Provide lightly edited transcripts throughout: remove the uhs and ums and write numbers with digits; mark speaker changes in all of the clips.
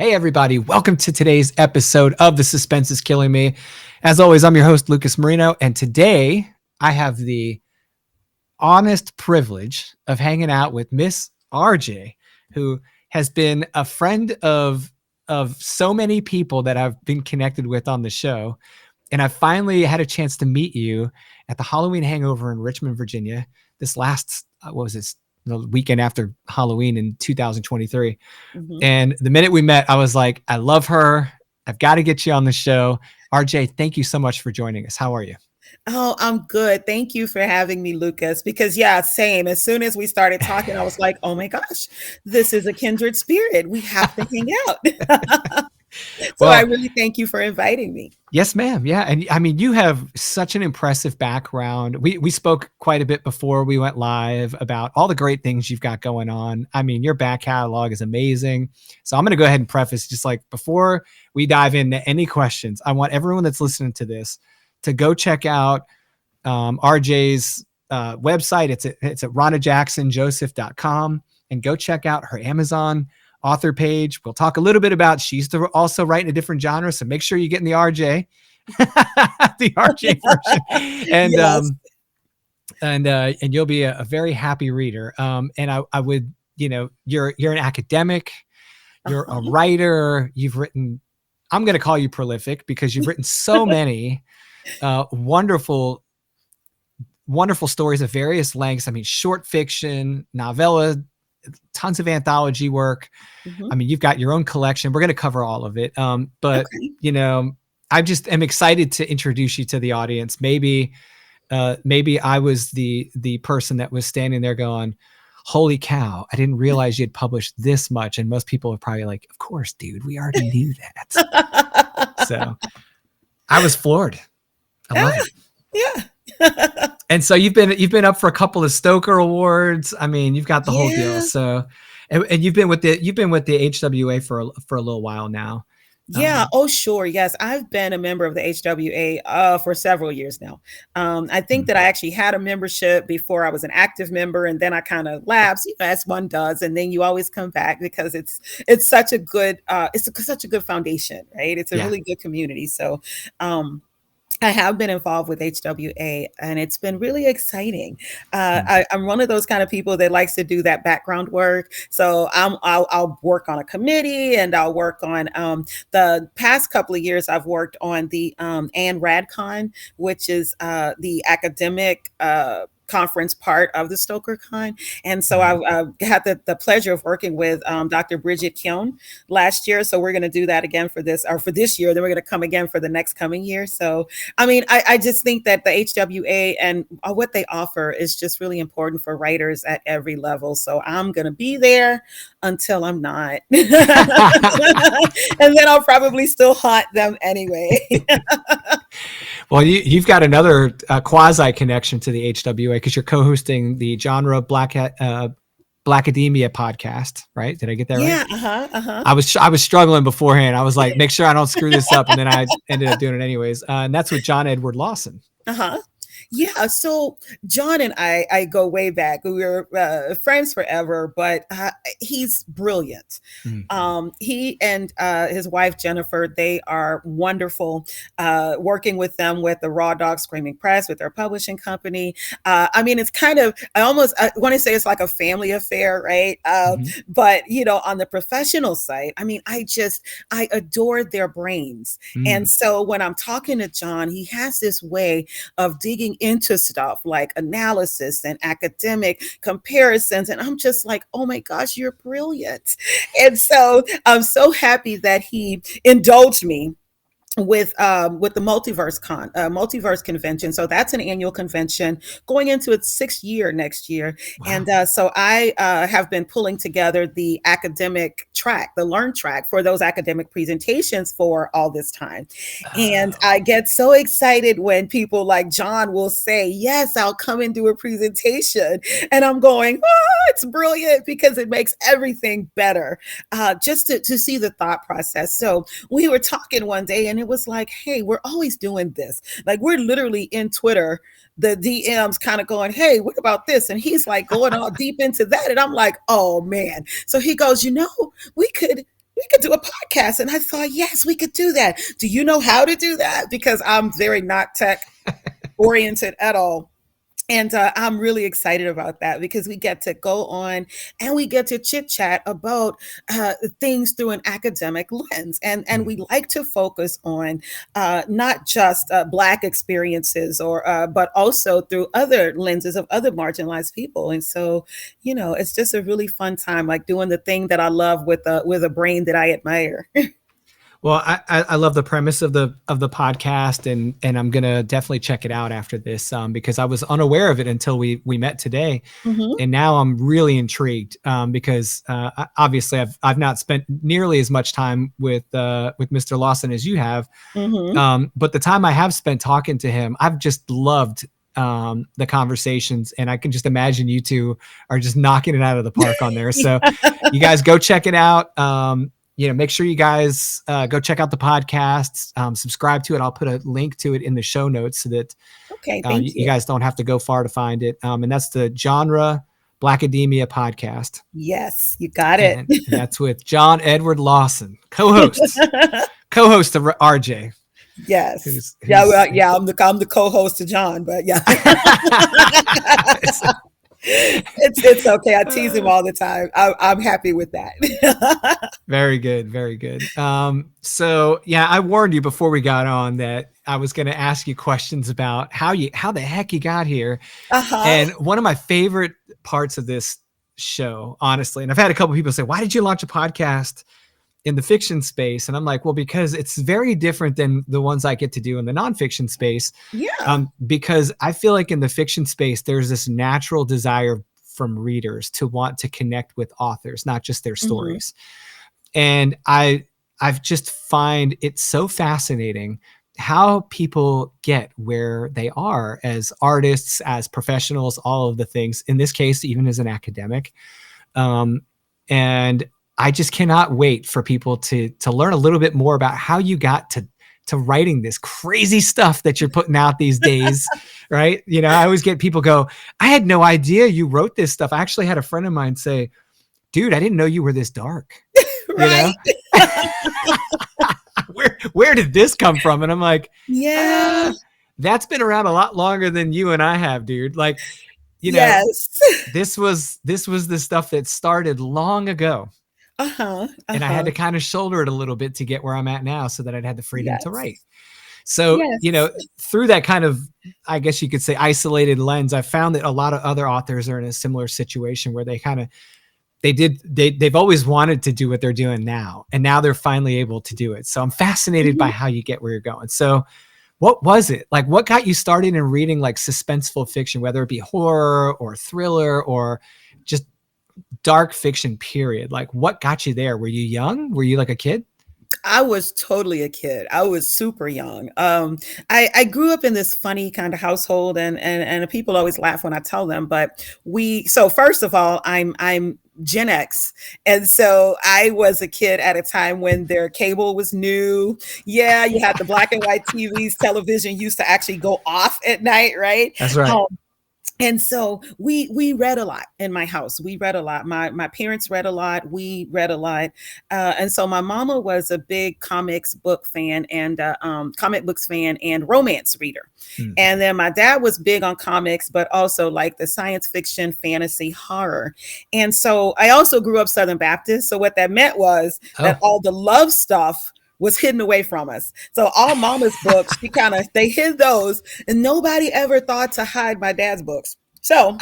Speaker 1: Hey, everybody. Welcome to today's episode of The Suspense is Killing Me. As always, I'm your host, Lucas Marino. And today I have the honest privilege of hanging out with Miss RJ, who has been a friend of so many people that I've been connected with on the show. And I finally had a chance to meet you at the Halloween Hangover in Richmond, Virginia, this last, what was this, the weekend after Halloween in 2023.
Speaker 2: Mhm.
Speaker 1: And the minute we met, I was like, I love her. I've got to get you on the show. RJ, thank you so much for joining us. How are you?
Speaker 2: Oh, I'm good. Thank you for having me, Lucas. Because yeah, same. As soon as we started talking, I was like, oh my gosh, this is a kindred spirit. We have to hang out. So I
Speaker 1: Well,
Speaker 2: really thank you for inviting me.
Speaker 1: yes, ma'am. Yeah. And I mean, you have such an impressive background. We spoke quite a bit before we went live about all the great things you've got going on. I mean, your back catalog is amazing. So I'm going to go ahead and preface just like before we dive into any questions, I want everyone that's listening to this to go check out RJ's website. It's at ronajacksonjoseph.com, and go check out her Amazon author page. We'll talk a little bit about she's also writing a different genre, so make sure you get in the RJ, the RJ version, and
Speaker 2: Yes.
Speaker 1: and you'll be a very happy reader. And I would, you're an academic, you're a
Speaker 2: Uh-huh.
Speaker 1: writer, you've written. I'm going to call you prolific because you've written so many wonderful stories of various lengths. I mean, short fiction, novella, tons of anthology work.
Speaker 2: Mhm.
Speaker 1: I mean, you've got your own collection. We're going to cover all of it. But
Speaker 2: Okay.
Speaker 1: I just am excited to introduce you to the audience. Maybe I was the person that was standing there going, holy cow, I didn't realize you'd published this much. And most people are probably like, of course, dude, we already knew that. So I was floored. I love
Speaker 2: Ah,
Speaker 1: it.
Speaker 2: yeah.
Speaker 1: And so you've been up for a couple of Stoker Awards. I mean, you've got the whole deal.
Speaker 2: Yeah.
Speaker 1: So, and you've been with the HWA for a little while now.
Speaker 2: Yeah. Oh, sure. Yes. I've been a member of the HWA for several years now. I think that I actually had a membership before I was an active member, and then I kind of lapsed, as one does. And then you always come back because it's such a good such a good foundation, right? It's a
Speaker 1: Yeah.
Speaker 2: really good community. So um I have been involved with HWA, and it's been really exciting. I'm one of those kind of people that likes to do that background work. So I'll work on a committee, and I'll work on the past couple of years. I've worked on the Ann Radcon, which is the academic conference part of the StokerCon. And so I had the pleasure of working with Dr. Bridget Keown last year. So we're going to do that again for this year. Then we're going to come again for the next coming year. So, I mean, I just think that the HWA and what they offer is just really important for writers at every level. So I'm going to be there until I'm not. And then I'll probably still haunt them anyway.
Speaker 1: Well, you've got another quasi connection to the HWA because you're co-hosting the Genre Blackademia podcast, right? Did I get that right?
Speaker 2: Yeah. Uh-huh. Uh-huh.
Speaker 1: I was struggling beforehand. I was like, make sure I don't screw this up, and then I ended up doing it anyways. And that's with John Edward Lawson.
Speaker 2: Uh-huh. Yeah, so John and I go way back. We were friends forever, but he's brilliant. He and his wife Jennifer, they are wonderful. Working with them with the Raw Dog Screaming Press, with their publishing company. I mean, it's kind of I want to say it's like a family affair, right? But on the professional side, I mean, I adore their brains, and so when I'm talking to John, he has this way of digging into stuff like analysis and academic comparisons. And I'm just like, oh my gosh, you're brilliant. And so I'm so happy that he indulged me with the multiverse convention. So that's an annual convention going into its 6th year next year.
Speaker 1: Wow.
Speaker 2: And so I have been pulling together the academic track, the learn track for those academic presentations for all this time. And I get so excited when people like John will say, yes, I'll come and do a presentation. And I'm going, oh, it's brilliant because it makes everything better. Just to see the thought process. So we were talking one day, and it was like, hey, we're always doing this. Like, we're literally in Twitter, the DMs kind of going, hey, what about this? And he's like going all deep into that. And I'm like, oh man. So he goes, we could we could do a podcast. And I thought, yes, we could do that. Do you know how to do that? Because I'm very not tech oriented at all. And I'm really excited about that because we get to go on and we get to chit chat about things through an academic lens. And we like to focus on not just Black experiences but also through other lenses of other marginalized people. And so, it's just a really fun time, like doing the thing that I love with a brain that I admire.
Speaker 1: Well, I love the premise of the podcast, and I'm gonna definitely check it out after this, because I was unaware of it until we met today,
Speaker 2: Mm-hmm.
Speaker 1: and now I'm really intrigued, because obviously I've not spent nearly as much time with Mr. Lawson as you have,
Speaker 2: Mm-hmm.
Speaker 1: but the time I have spent talking to him, I've just loved the conversations, and I can just imagine you two are just knocking it out of the park on there. So you guys go check it out. Make sure you guys go check out the podcasts, subscribe to it. I'll put a link to it in the show notes so that
Speaker 2: Okay, thank
Speaker 1: you
Speaker 2: you.
Speaker 1: guys don't have to go far to find it. And that's the Genre Blackademia podcast.
Speaker 2: Yes, you got it.
Speaker 1: And that's with John Edward Lawson, co-host of RJ.
Speaker 2: Yes.
Speaker 1: Who's
Speaker 2: Yeah, well, yeah, I'm the co-host to John, but yeah. It's okay. I tease him all the time. I'm happy with that.
Speaker 1: Very good, very good. So yeah, I warned you before we got on that I was going to ask you questions about how the heck you got here.
Speaker 2: Uh-huh.
Speaker 1: And one of my favorite parts of this show, honestly, and I've had a couple people say, "Why did you launch a podcast in the fiction space?" And I'm like, well, because it's very different than the ones I get to do in the nonfiction space.
Speaker 2: Yeah.
Speaker 1: Because I feel like in the fiction space, there's this natural desire from readers to want to connect with authors, not just their
Speaker 2: Mm-hmm.
Speaker 1: stories. And I've just find it so fascinating how people get where they are as artists, as professionals, all of the things, in this case, even as an academic. And I just cannot wait for people to learn a little bit more about how you got to writing this crazy stuff that you're putting out these days, right? I always get people go, I had no idea you wrote this stuff. I actually had a friend of mine say, dude, I didn't know you were this dark. you know
Speaker 2: Right.
Speaker 1: where did this come from? And I'm like,
Speaker 2: Yeah.
Speaker 1: that's been around a lot longer than you and I have, dude. Like,
Speaker 2: Yes.
Speaker 1: this was the stuff that started long ago,
Speaker 2: Uh-huh.
Speaker 1: and I had
Speaker 2: Uh-huh.
Speaker 1: to kind of shoulder it a little bit to get where I'm at now, so that I'd had the freedom to
Speaker 2: Yes.
Speaker 1: write. So,
Speaker 2: Yes.
Speaker 1: through that kind of, I guess you could say, isolated lens, I found that a lot of other authors are in a similar situation where they've always wanted to do what they're doing now, and now they're finally able to do it. So I'm fascinated by
Speaker 2: Mhm.
Speaker 1: how you get where you're going. So what was it like? What got you started in reading like suspenseful fiction, whether it be horror or thriller or just dark fiction, period? Like, what got you there? Were you young? Were you like a kid?
Speaker 2: I was totally a kid. I was super young. I grew up in this funny kind of household, and people always laugh when I tell them. But so first of all, I'm Gen X, and so I was a kid at a time when their cable was new. Yeah, you had the black and white TVs. Television used to actually go off at night, right?
Speaker 1: That's right.
Speaker 2: And so we read a lot in my house. We read a lot. My parents read a lot. We read a lot. And so my mama was a big comics book fan and comic books fan and romance reader. And then my dad was big on comics, but also like the science fiction, fantasy, horror. And so I also grew up Southern Baptist. So what that meant was that all the love stuff was hidden away from us. So all mama's books, they hid those, and nobody ever thought to hide my dad's books. So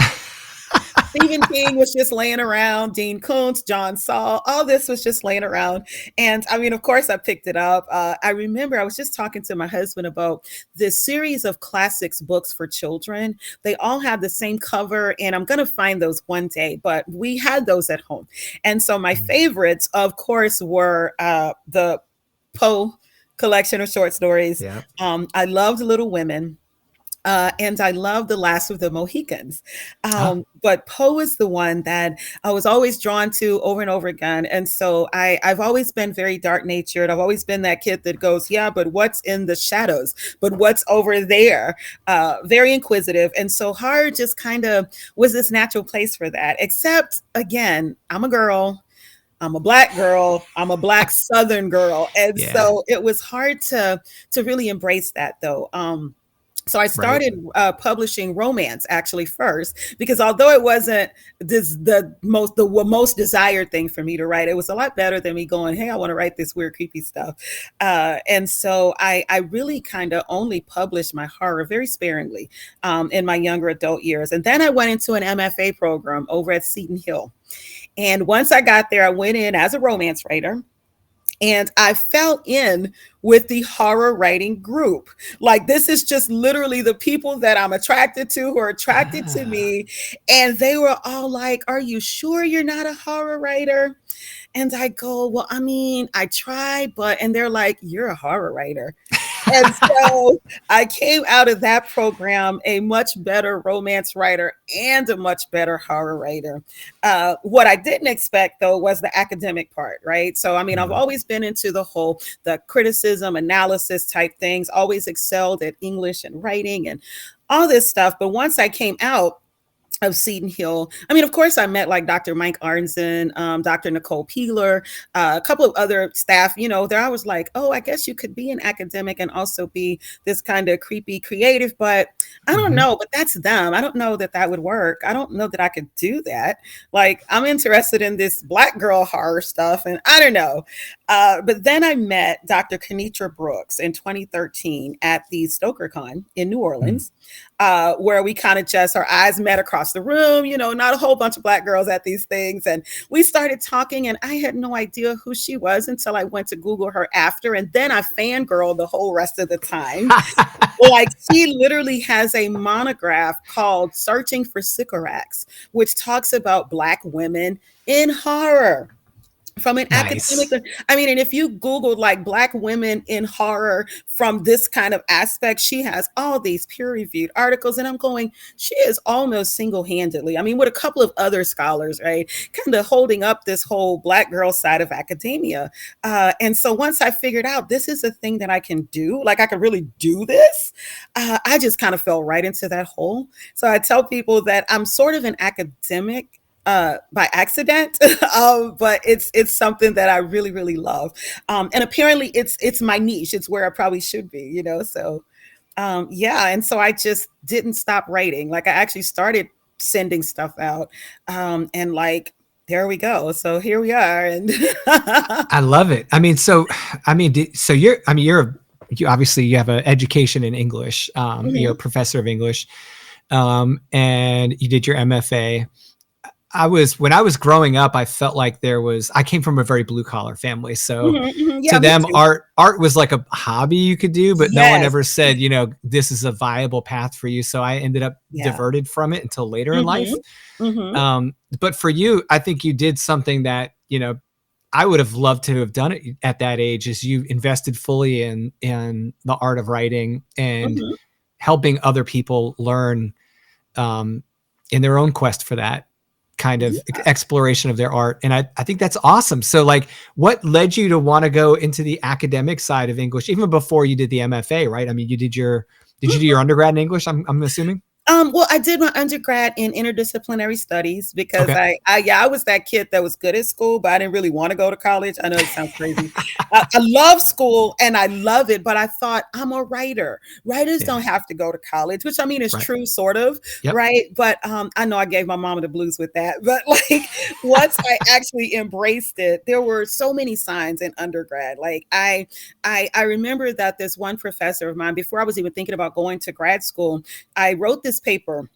Speaker 2: Stephen King was just laying around, Dean Koontz, John Saul, all this was just laying around. And I mean, of course, I picked it up. I remember I was just talking to my husband about this series of classics books for children. They all have the same cover, and I'm going to find those one day, but we had those at home. And so my favorites, of course, were the Poe collection of short stories.
Speaker 1: Yeah.
Speaker 2: I loved Little Women. And I love The Last of the Mohicans. But Poe is the one that I was always drawn to over and over again. And so I've always been very dark natured. I've always been that kid that goes, yeah, but what's in the shadows? But what's over there? Very inquisitive. And so horror just kind of was this natural place for that. Except, again, I'm a girl. I'm a Black girl, I'm a Black Southern girl. And
Speaker 1: Yeah.
Speaker 2: so it was hard to really embrace that though. So I
Speaker 1: Right.
Speaker 2: started publishing romance actually first, because although it wasn't the most desired thing for me to write, it was a lot better than me going, hey, I want to write this weird creepy stuff. And so I really kind of only published my horror very sparingly in my younger adult years. And then I went into an MFA program over at Seton Hill. And once I got there, I went in as a romance writer, and I fell in with the horror writing group. Like, this is just literally the people that I'm attracted to, who are attracted to
Speaker 1: Ah.
Speaker 2: me. And they were all like, are you sure you're not a horror writer? And I go, well, I mean, I try, but, and they're like, you're a horror writer. And so I came out of that program a much better romance writer and a much better horror writer. What I didn't expect, though, was the academic part, right? So, I mean, I've
Speaker 1: Mm.
Speaker 2: always been into the criticism, analysis type things, always excelled at English and writing and all this stuff. But once I came out of Seton Hill, I mean, of course, I met like Dr. Mike Arnzen, Dr. Nicole Peeler, a couple of other staff. There I was like, oh, I guess you could be an academic and also be this kind of creepy creative, but I don't
Speaker 1: Mhm.
Speaker 2: know. But that's them. I don't know that that would work. I don't know that I could do that. Like, I'm interested in this Black girl horror stuff, and I don't know. But then I met Dr. Kenitra Brooks in 2013 at the StokerCon in New
Speaker 1: Mm.
Speaker 2: Orleans, where we kind of just, our eyes met across the room, not a whole bunch of Black girls at these things. And we started talking, and I had no idea who she was until I went to Google her after. And then I fangirled the whole rest of the time. Like, she literally has a monograph called Searching for Sycorax, which talks about Black women in horror from an academic.
Speaker 1: Nice.
Speaker 2: I mean, and if you Googled like Black women in horror from this kind of aspect, she has all these peer-reviewed articles. And I'm going, she is almost single-handedly, I mean, with a couple of other scholars, right, kind of holding up this whole Black girl side of academia. And so once I figured out this is a thing that I can do, like I can really do this, I just kind of fell right into that hole. So I tell people that I'm sort of an academic by accident, but it's something that I really really love, and apparently it's my niche. It's where I probably should be. So yeah, and so I just didn't stop writing. Like, I actually started sending stuff out, and like, there we go. So here we are, and
Speaker 1: I love it. I mean, so I mean, so you obviously you have an education in English. You're a
Speaker 2: Mhm,
Speaker 1: professor of English, and you did your MFA. When I was growing up, I felt like I came from a very blue collar family. So
Speaker 2: mhm, mhm.
Speaker 1: to
Speaker 2: Yeah, me
Speaker 1: them,
Speaker 2: too.
Speaker 1: art was like a hobby you could do, but no one
Speaker 2: Yes.
Speaker 1: ever said, this is a viable path for you. So I ended up
Speaker 2: Yeah.
Speaker 1: diverted from it until later in
Speaker 2: Mhm.
Speaker 1: life.
Speaker 2: Mhm.
Speaker 1: But for you, I think you did something that, I would have loved to have done it at that age, is you invested fully in the art of writing and
Speaker 2: Mhm.
Speaker 1: helping other people learn um, in their own quest for that kind of
Speaker 2: Yeah.
Speaker 1: exploration of their art. And I think that's awesome. So like, what led you to want to go into the academic side of English, even before you did the MFA, right? I mean, did you do your undergrad in English? I'm assuming.
Speaker 2: Well, I did my undergrad in interdisciplinary studies because
Speaker 1: Okay.
Speaker 2: I was that kid that was good at school, but I didn't really want to go to college. I know it sounds crazy. I love school and I love it, but I thought, I'm a writer. Writers
Speaker 1: Yeah.
Speaker 2: don't have to go to college, which I mean is
Speaker 1: Right.
Speaker 2: true, sort of,
Speaker 1: Yep.
Speaker 2: right? But I know I gave my mama the blues with that. But like, once I actually embraced it, there were so many signs in undergrad. Like, I remember that this one professor of mine, before I was even thinking about going to grad school, I wrote this paper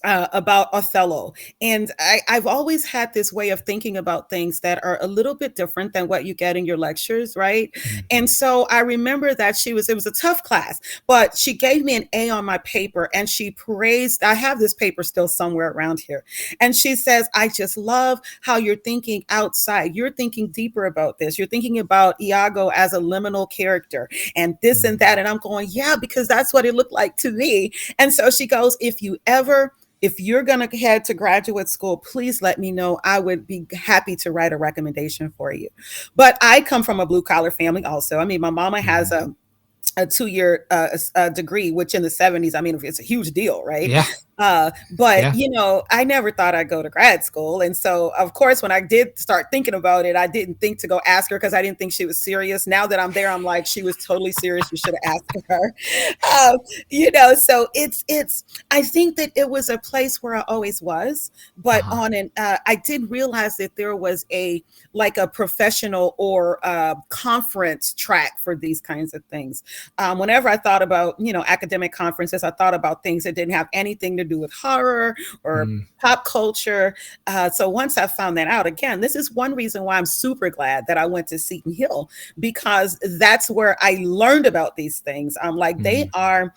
Speaker 2: about Othello. And I've always had this way of thinking about things that are a little bit different than what you get in your lectures, right?
Speaker 1: Mhm.
Speaker 2: And so I remember that it was a tough class, but she gave me an A on my paper and she praised, I have this paper still somewhere around here. And she says, I just love how you're thinking outside. You're thinking deeper about this. You're thinking about Iago as a liminal character and this and that.
Speaker 1: Mhm.
Speaker 2: And I'm going, yeah, because that's what it looked like to me. And so she goes, if you're going to head to graduate school, please let me know. I would be happy to write a recommendation for you. But I come from a blue collar family also. I mean, my mama has
Speaker 1: Mhm.
Speaker 2: a 2-year degree, which in the 70s, I mean, it's a huge deal, right?
Speaker 1: Yeah.
Speaker 2: But
Speaker 1: Yeah.
Speaker 2: I never thought I'd go to grad school. And so, of course, when I did start thinking about it, I didn't think to go ask her because I didn't think she was serious. Now that I'm there, I'm like, she was totally serious. You should have asked her. Um, so I think that it was a place where I always was, but
Speaker 1: Uh-huh.
Speaker 2: I did realize that there was like a professional or conference track for these kinds of things. Whenever I thought about, academic conferences, I thought about things that didn't have anything to do with horror or
Speaker 1: Mm.
Speaker 2: pop culture. So once I found that out, again, this is one reason why I'm super glad that I went to Seton Hill, because that's where I learned about these things. Like they
Speaker 1: Mm.
Speaker 2: are,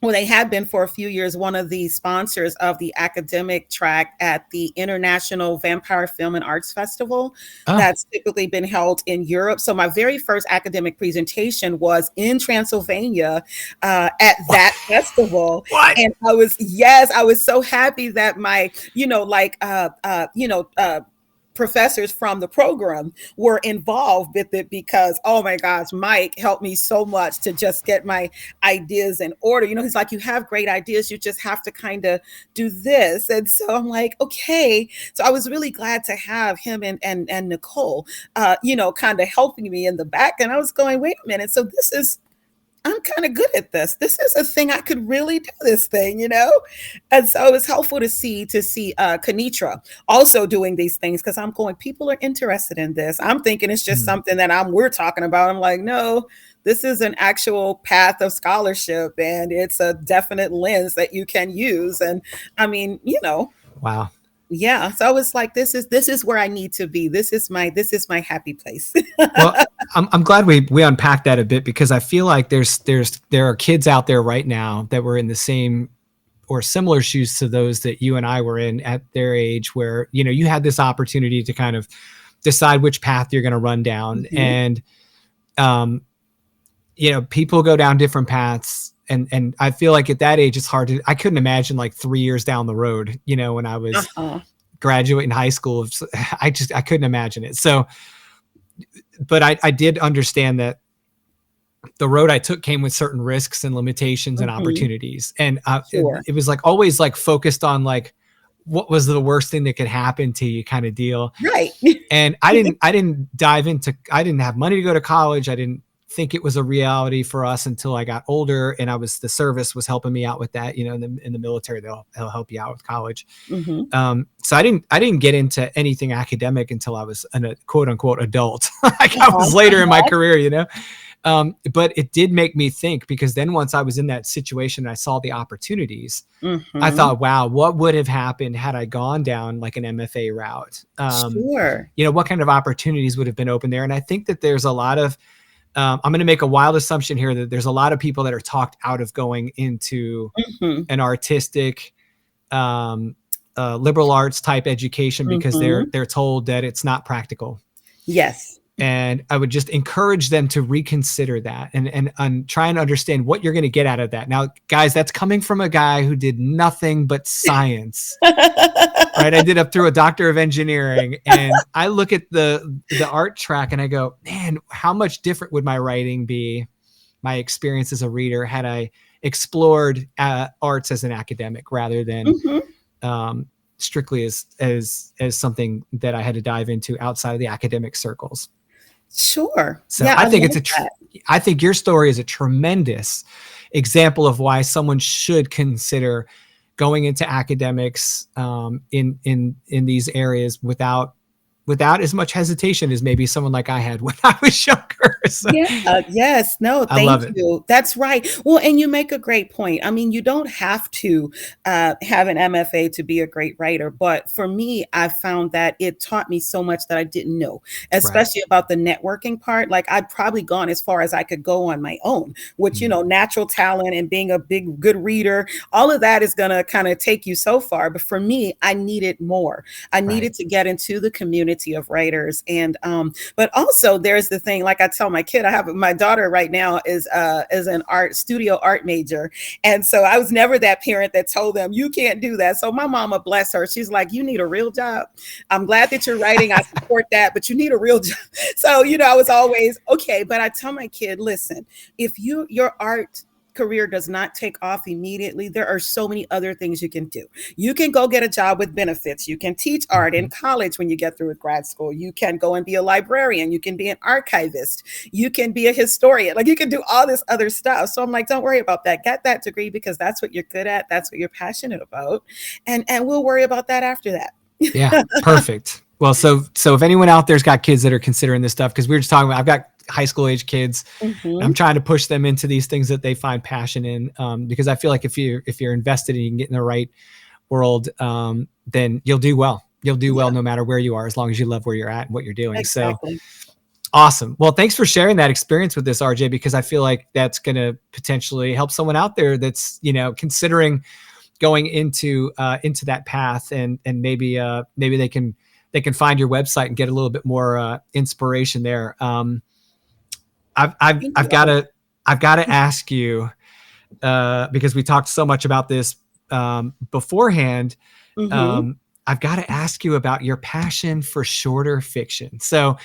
Speaker 2: well, they have been for a few years one of the sponsors of the academic track at the International Vampire Film and Arts Festival
Speaker 1: Oh.
Speaker 2: that's typically been held in Europe. So my very first academic presentation was in Transylvania at that festival.
Speaker 1: What?
Speaker 2: And I was so happy that my, professors from the program were involved with it, because oh my gosh, Mike helped me so much to just get my ideas in order. He's like, you have great ideas, you just have to kind of do this. And so I'm like, okay. So I was really glad to have him and Nicole kind of helping me in the back. And I was going, wait a minute, so I'm kind of good at this. This is a thing I could really do this thing. And so it was helpful to see Kanitra also doing these things, because I'm going, people are interested in this. I'm thinking it's just
Speaker 1: Mm.
Speaker 2: something that we're talking about. I'm like, no, this is an actual path of scholarship, and it's a definite lens that you can use. And I mean,
Speaker 1: Wow.
Speaker 2: yeah. So I was like, this is where I need to be. This is my happy place.
Speaker 1: Well, I'm glad we unpacked that a bit, because I feel like there are kids out there right now that were in the same or similar shoes to those that you and I were in at their age, where you had this opportunity to kind of decide which path you're going to run down.
Speaker 2: Mhm.
Speaker 1: And people go down different paths, and I feel like at that age it's hard to, I couldn't imagine like 3 years down the road, when I was
Speaker 2: Uh-huh.
Speaker 1: graduating high school. I couldn't imagine it. So, but I did understand that the road I took came with certain risks and limitations and
Speaker 2: Mhm.
Speaker 1: opportunities. And
Speaker 2: Sure.
Speaker 1: it was like always like focused on like what was the worst thing that could happen to you kind of deal.
Speaker 2: Right.
Speaker 1: And I didn't dive into, I didn't have money to go to college. I didn't think it was a reality for us until I got older, and the service was helping me out with that. In the military, they'll help you out with college.
Speaker 2: Mhm.
Speaker 1: So I didn't get into anything academic until I was a quote unquote adult. Like I
Speaker 2: Uh-huh,
Speaker 1: was later in my
Speaker 2: uh-huh.
Speaker 1: career. But it did make me think, because then once I was in that situation and I saw the opportunities, I
Speaker 2: Mhm.
Speaker 1: thought, wow, what would have happened had I gone down like an MFA route?
Speaker 2: Sure.
Speaker 1: What kind of opportunities would have been open there? And I think that there's a lot of, I'm going to make a wild assumption here, that there's a lot of people that are talked out of going into
Speaker 2: Mhm.
Speaker 1: an artistic, liberal arts type education, because
Speaker 2: Mhm.
Speaker 1: they're told that it's not practical.
Speaker 2: Yes.
Speaker 1: And I would just encourage them to reconsider that, and try and understand what you're going to get out of that. Now, guys, that's coming from a guy who did nothing but science, right? I did up through a doctor of engineering, and I look at the art track and I go, man, how much different would my writing be, my experience as a reader, had I explored arts as an academic rather than
Speaker 2: Mhm.
Speaker 1: um, strictly as something that I had to dive into outside of the academic circles.
Speaker 2: Sure.
Speaker 1: So
Speaker 2: Yeah,
Speaker 1: I
Speaker 2: I
Speaker 1: think
Speaker 2: love that.
Speaker 1: I think your story is a tremendous example of why someone should consider going into academics, in these areas without as much hesitation as maybe someone like I had when I was younger. So
Speaker 2: Yeah, yes. No,
Speaker 1: I
Speaker 2: thank
Speaker 1: love it.
Speaker 2: you. That's right. Well, and you make a great point. I mean, you don't have to have an MFA to be a great writer, but for me, I found that it taught me so much that I didn't know,
Speaker 1: Right.
Speaker 2: especially about the networking part. Like I'd probably gone as far as I could go on my own, which,
Speaker 1: Mm.
Speaker 2: natural talent and being a good reader, all of that is going to kind of take you so far. But for me, I needed more. I
Speaker 1: Right.
Speaker 2: needed to get into the community of writers. And but also there's the thing, like I tell my kid, I have my daughter right now is an art major. And so I was never that parent that told them you can't do that. So my mama, bless her, she's like, you need a real job. I'm glad that you're writing. I support that, but you need a real job. So, I was always okay. But I tell my kid, listen, if your art career does not take off immediately, there are so many other things you can do. You can go get a job with benefits. You can teach art in college when you get through with grad school. You can go and be a librarian. You can be an archivist. You can be a historian. Like, you can do all this other stuff. So I'm like, don't worry about that. Get that degree because that's what you're good at. That's what you're passionate about. And we'll worry about that after that.
Speaker 1: Yeah, perfect. Well, so if anyone out there's got kids that are considering this stuff, because we were just talking about, I've got high school age kids. I'm trying to push them into these things that they find passion in, because I feel like if you're invested and you can get in the right world, then you'll do well. You'll do well no matter where you are, as long as you love where you're at and what you're doing.
Speaker 2: Exactly.
Speaker 1: So awesome. Well, thanks for sharing that experience with us, RJ, because I feel like that's going to potentially help someone out there that's, considering going into that path, and maybe they can find your website and get a little bit more inspiration there. I've got to ask you, because we talked so much about this beforehand. I've got to ask you about your passion for shorter fiction. So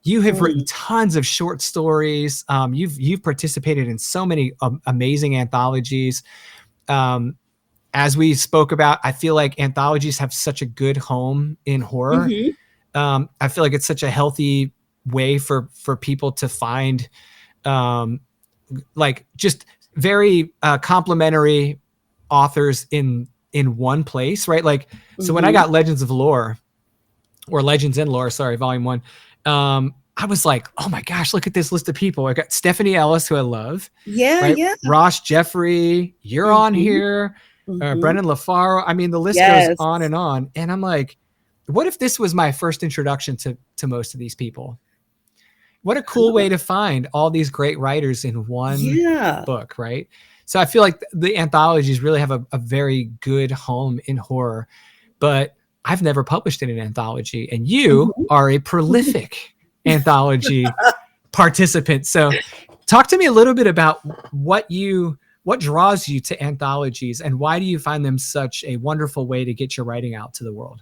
Speaker 1: you have written tons of short stories. You've participated in so many amazing anthologies. As we spoke about, I feel like anthologies have such a good home in horror. I feel like it's such a healthy way for people to find like just very complementary authors in one place, right? Like, so when I got Legends in Lore, sorry, volume 1, I was like, oh my gosh, look at this list of people. I got Stephanie Ellis, who I love.
Speaker 2: Yeah,
Speaker 1: right?
Speaker 2: yeah.
Speaker 1: Ross Jeffrey, you're on here. Brendan LaFaro. I mean, the list goes on. And I'm like, what if this was my first introduction to most of these people? What a cool way to find all these great writers in one book, right? So I feel like the anthologies really have a very good home in horror, but I've never published in an anthology, and you are a prolific anthology participant. So talk to me a little bit about what draws you to anthologies, and why do you find them such a wonderful way to get your writing out to the world?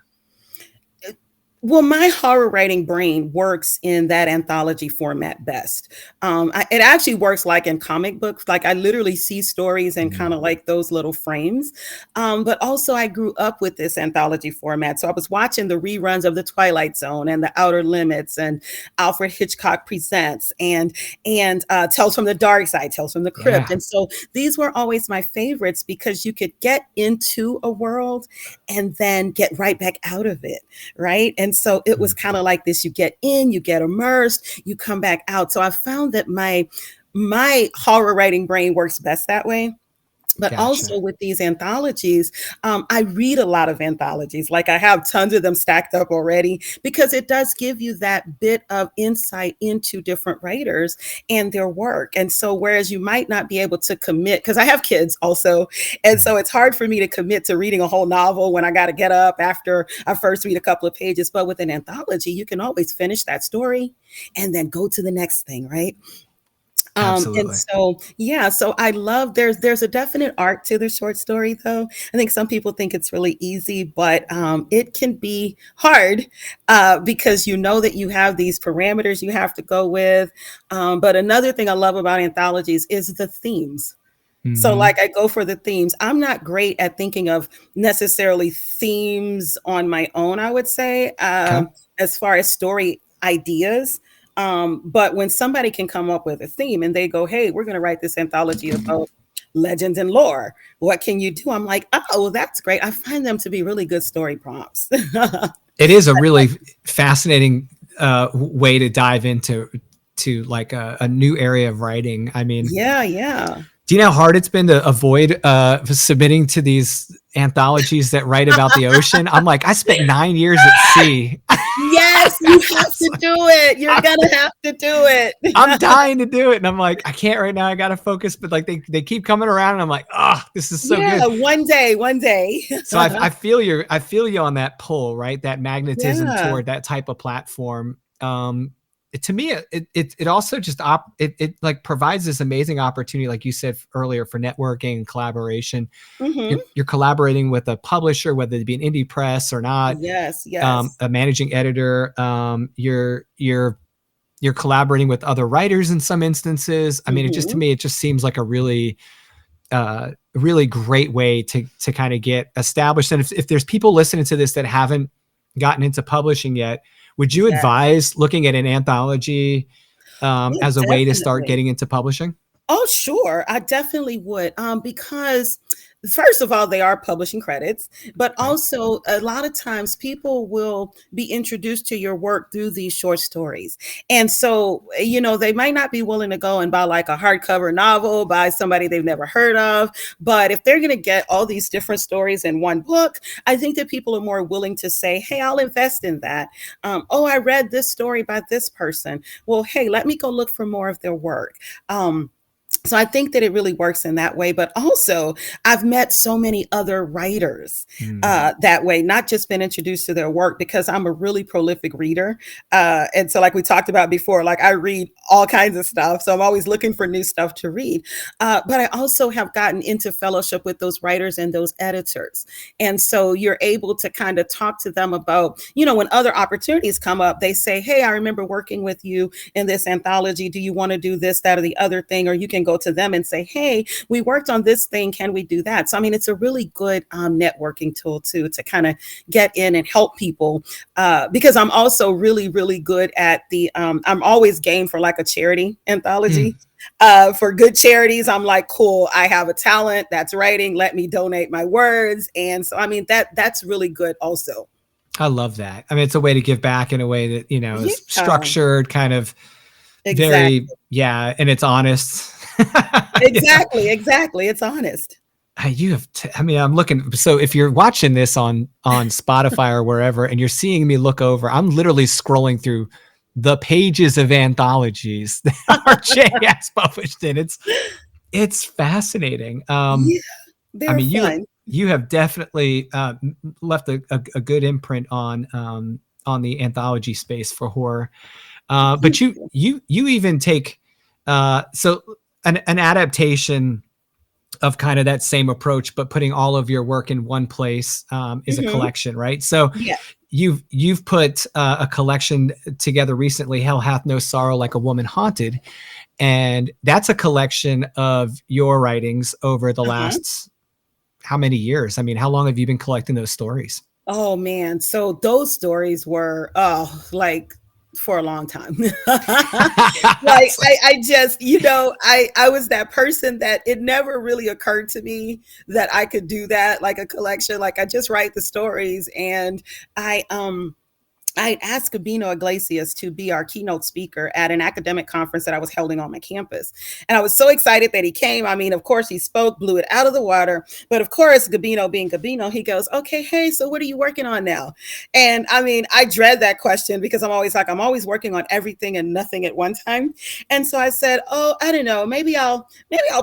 Speaker 2: Well, my horror writing brain works in that anthology format best. It actually works like in comic books. Like, I literally see stories in kind of like those little frames. But also, I grew up with this anthology format. So I was watching the reruns of The Twilight Zone and The Outer Limits and Alfred Hitchcock Presents and Tales from the Dark Side, Tales from the Crypt. And so these were always my favorites because you could get into a world and then get right back out of it, right? And so it was kind of like this: you get in, you get immersed, you come back out. So I found that my horror writing brain works best that way. But also with these anthologies, I read a lot of anthologies. Like, I have tons of them stacked up already, because it does give you that bit of insight into different writers and their work. And so whereas you might not be able to commit, because I have kids also, and so it's hard for me to commit to reading a whole novel when I got to get up after I first read a couple of pages. But with an anthology, you can always finish that story and then go to the next thing, right? And so, so I love, there's a definite art to the short story, though. I think some people think it's really easy, but it can be hard because you know that you have these parameters you have to go with. But another thing I love about anthologies is the themes. So like, I go for the themes. I'm not great at thinking of necessarily themes on my own, I would say, as far as story ideas. But when somebody can come up with a theme and they go, hey, we're going to write this anthology about legends and lore, what can you do? I'm like, oh, that's great. I find them to be really good story prompts.
Speaker 1: It is a really fascinating way to dive into like a new area of writing. I mean, do you know how hard it's been to avoid submitting to these anthologies that write about the ocean? I'm like, I spent 9 years at sea.
Speaker 2: Yes, you have to do it. You're gonna have to do it.
Speaker 1: I'm dying to do it, and I'm like, I can't right now. I gotta focus, but like they keep coming around, and I'm like, oh, this is so good.
Speaker 2: One day.
Speaker 1: So I feel you on that pull, right? That magnetism toward that type of platform. To me, it also just it like provides this amazing opportunity, like you said earlier, for networking and collaboration. You're collaborating with a publisher, whether it be an indie press or not.
Speaker 2: Yes.
Speaker 1: A managing editor. You're collaborating with other writers in some instances. I mean, to me, it just seems like a really really great way to kind of get established. And if there's people listening to this that haven't gotten into publishing yet, would you
Speaker 2: Yeah.
Speaker 1: advise looking at an anthology
Speaker 2: Oh,
Speaker 1: as a way to start
Speaker 2: definitely.
Speaker 1: getting into publishing?
Speaker 2: Oh, sure. I definitely would. Because first of all, they are publishing credits, but
Speaker 1: Right.
Speaker 2: also a lot of times people will be introduced to your work through these short stories. And so, they might not be willing to go and buy like a hardcover novel by somebody they've never heard of. But if they're going to get all these different stories in one book, I think that people are more willing to say, hey, I'll invest in that. Oh, I read this story by this person. Well, hey, let me go look for more of their work. So I think that it really works in that way. But also, I've met so many other writers
Speaker 1: Mm.
Speaker 2: that way, not just been introduced to their work because I'm a really prolific reader. And so, like we talked about before, like I read all kinds of stuff. So I'm always looking for new stuff to read. But I also have gotten into fellowship with those writers and those editors. And so you're able to kind of talk to them about, when other opportunities come up, they say, hey, I remember working with you in this anthology. Do you want to do this, that, or the other thing? Or you can go to them and say, hey, we worked on this thing. Can we do that? So, I mean, it's a really good networking tool too, to kind of get in and help people. Because I'm also really, really good at I'm always game for like a charity
Speaker 1: Mm.
Speaker 2: anthology. For good charities, I'm like, cool, I have a talent that's writing. Let me donate my words. And so, I mean, that's really good also.
Speaker 1: I love that. I mean, it's a way to give back in a way that, is
Speaker 2: Yeah,
Speaker 1: structured, kind of very,
Speaker 2: exactly.
Speaker 1: yeah, and it's honest.
Speaker 2: Exactly. Exactly. It's honest.
Speaker 1: You have, I mean, I'm looking. So if you're watching this on Spotify or wherever, and you're seeing me look over, I'm literally scrolling through the pages of anthologies that RJ has published in. It's fascinating.
Speaker 2: Yeah,
Speaker 1: I
Speaker 2: they're
Speaker 1: mean,
Speaker 2: fun.
Speaker 1: you have definitely left a good imprint on the anthology space for horror. But
Speaker 2: Thank
Speaker 1: you
Speaker 2: you.
Speaker 1: you even take so an adaptation of kind of that same approach, but putting all of your work in one place is a
Speaker 2: Mhm.
Speaker 1: collection, right? So
Speaker 2: Yeah.
Speaker 1: you've put a collection together recently, Hell Hath No Sorrow Like a Woman Haunted, and that's a collection of your writings over the
Speaker 2: Uh-huh.
Speaker 1: last how many years? I mean, how long have you been collecting those stories?
Speaker 2: Oh, man. So those stories were, oh, like for a long time. Like
Speaker 1: It's like,
Speaker 2: I just, I was that person that it never really occurred to me that I could do that, like a collection. Like I just write the stories and I I asked Gabino Iglesias to be our keynote speaker at an academic conference that I was holding on my campus. And I was so excited that he came. I mean, of course, he spoke, blew it out of the water. But of course, Gabino being Gabino, he goes, okay, hey, so what are you working on now? And I mean, I dread that question because I'm always working on everything and nothing at one time. And so I said, oh, I don't know, maybe I'll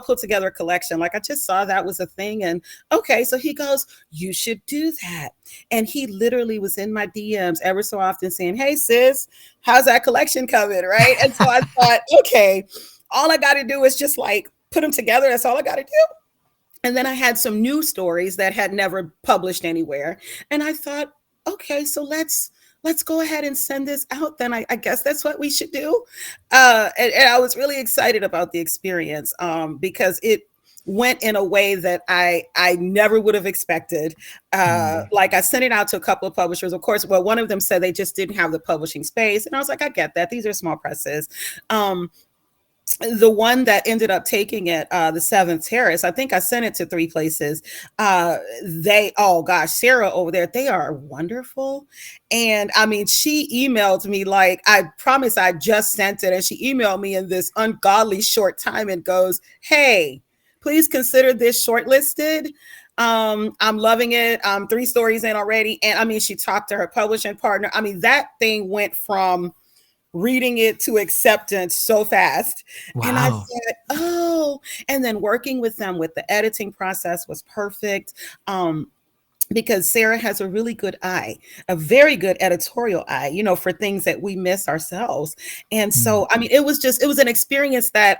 Speaker 2: put together a collection. Like I just saw that was a thing. And okay, so he goes, you should do that. And he literally was in my DMs ever so often saying, hey, sis, how's that collection coming? Right. And so I thought, okay, all I got to do is just like put them together. That's all I got to do. And then I had some new stories that had never published anywhere. And I thought, okay, so let's go ahead and send this out then. I guess that's what we should do. And I was really excited about the experience because it went in a way that I never would have expected.
Speaker 1: mm,
Speaker 2: Like I sent it out to a couple of publishers. Of course, well, one of them said they just didn't have the publishing space. And I was like, I get that. These are small presses. The one that ended up taking it, the Seventh Terrace, I think I sent it to three places. Oh gosh, Sarah over there, they are wonderful. And I mean, she emailed me like, I promise I just sent it. And she emailed me in this ungodly short time and goes, hey, please consider this shortlisted. I'm loving it. I'm three stories in already. And I mean, she talked to her publishing partner. I mean, that thing went from reading it to acceptance so fast. And I
Speaker 1: wow.
Speaker 2: said, oh, and then working with them with the editing process was perfect. Because Sarah has a really good eye, a very good editorial eye, for things that we miss ourselves. And
Speaker 1: Mm,
Speaker 2: so, I mean, it was an experience that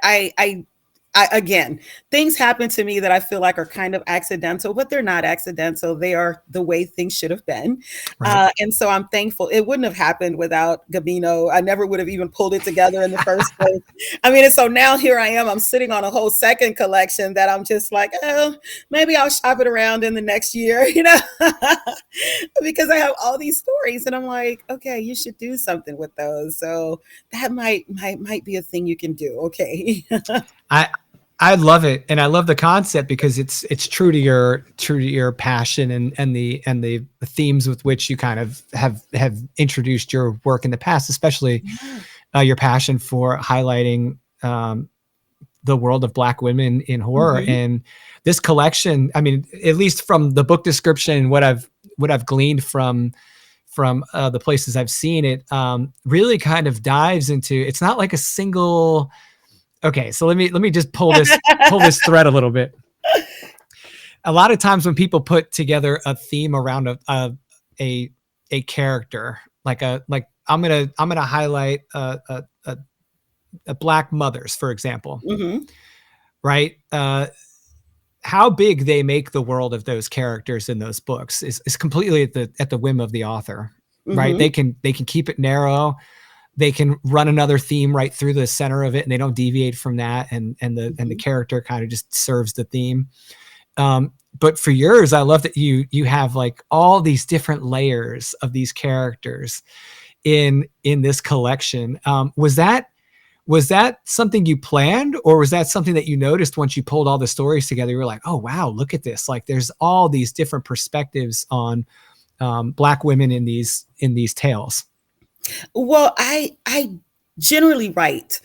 Speaker 2: again, things happen to me that I feel like are kind of accidental, but they're not accidental. They are the way things should have been.
Speaker 1: Right.
Speaker 2: And so I'm thankful. It wouldn't have happened without Gabino. I never would have even pulled it together in the first place. I mean, and so now here I am. I'm sitting on a whole second collection that I'm just like, oh, maybe I'll shop it around in the next year, because I have all these stories, and I'm like, okay, you should do something with those. So that might be a thing you can do. Okay.
Speaker 1: I I love it, and I love the concept because it's true to your passion and the themes with which you kind of have introduced your work in the past, especially
Speaker 2: Yeah.
Speaker 1: your passion for highlighting the world of Black women in horror.
Speaker 2: Mhm.
Speaker 1: And this collection, I mean, at least from the book description and what I've gleaned from the places I've seen it, really kind of dives into. It's not like a single. Okay, so let me just pull this thread a little bit. A lot of times when people put together a theme around a a character, like I'm gonna highlight a Black mothers, for example,
Speaker 2: Mhm.
Speaker 1: right? How big they make the world of those characters in those books is completely at the whim of the author, right?
Speaker 2: Mhm.
Speaker 1: They can keep it narrow. They can run another theme right through the center of it, and they don't deviate from that. And the
Speaker 2: Mhm.
Speaker 1: character kind of just serves the theme. But for yours, I love that you have like all these different layers of these characters in this collection. Was that something you planned, or was that something that you noticed once you pulled all the stories together? You were like, oh wow, look at this! Like there's all these different perspectives on Black women in these tales.
Speaker 2: Well, I generally write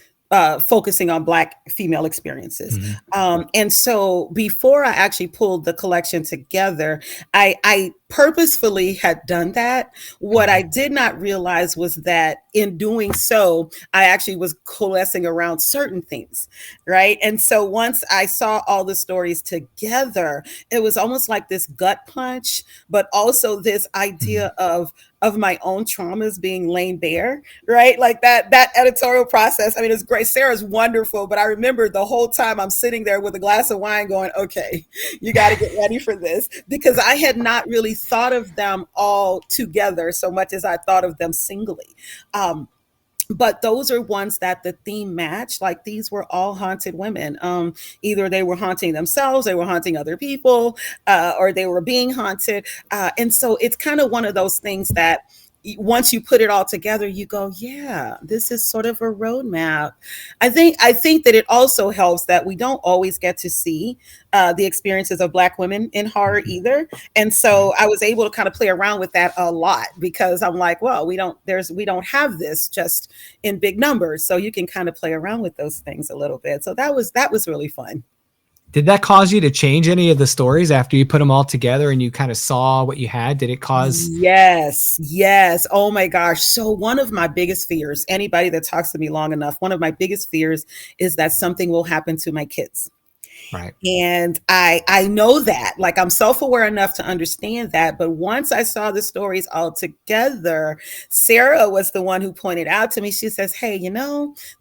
Speaker 2: focusing on Black female experiences,
Speaker 1: Mhm.
Speaker 2: and so before I actually pulled the collection together, I purposefully had done that. What I
Speaker 1: Mhm.
Speaker 2: did not realize was that in doing so, I actually was coalescing around certain things, right? And so once I saw all the stories together, it was almost like this gut punch, but also this idea
Speaker 1: Mhm.
Speaker 2: of my own traumas being laid bare, right? Like that editorial process. I mean, it's great. Sarah's wonderful, but I remember the whole time I'm sitting there with a glass of wine going, okay, you got to get ready for this, because I had not really thought of them all together so much as I thought of them singly. Um, but those are ones that the theme matched. Like these were all haunted women. Either they were haunting themselves, they were haunting other people, or they were being haunted. And so it's kind of one of those things that once you put it all together, you go, yeah, this is sort of a roadmap. I think that it also helps that we don't always get to see the experiences of Black women in horror
Speaker 1: Mhm.
Speaker 2: either. And
Speaker 1: Right.
Speaker 2: so I was able to kind of play around with that a lot, because I'm like, well, we don't have this just in big numbers. So you can kind of play around with those things a little bit. So that was really fun.
Speaker 1: Did that cause you to change any of the stories after you put them all together and you kind of saw what you had? Did it cause?
Speaker 2: Yes, yes. Oh my gosh. So one of my biggest fears, anybody that talks to me long enough, one of my biggest fears is that something will happen to my kids.
Speaker 1: Right.
Speaker 2: And I know that, like, I'm self-aware enough to understand that, but once I saw the stories all together, Sarah was the one who pointed out to me. She says, hey,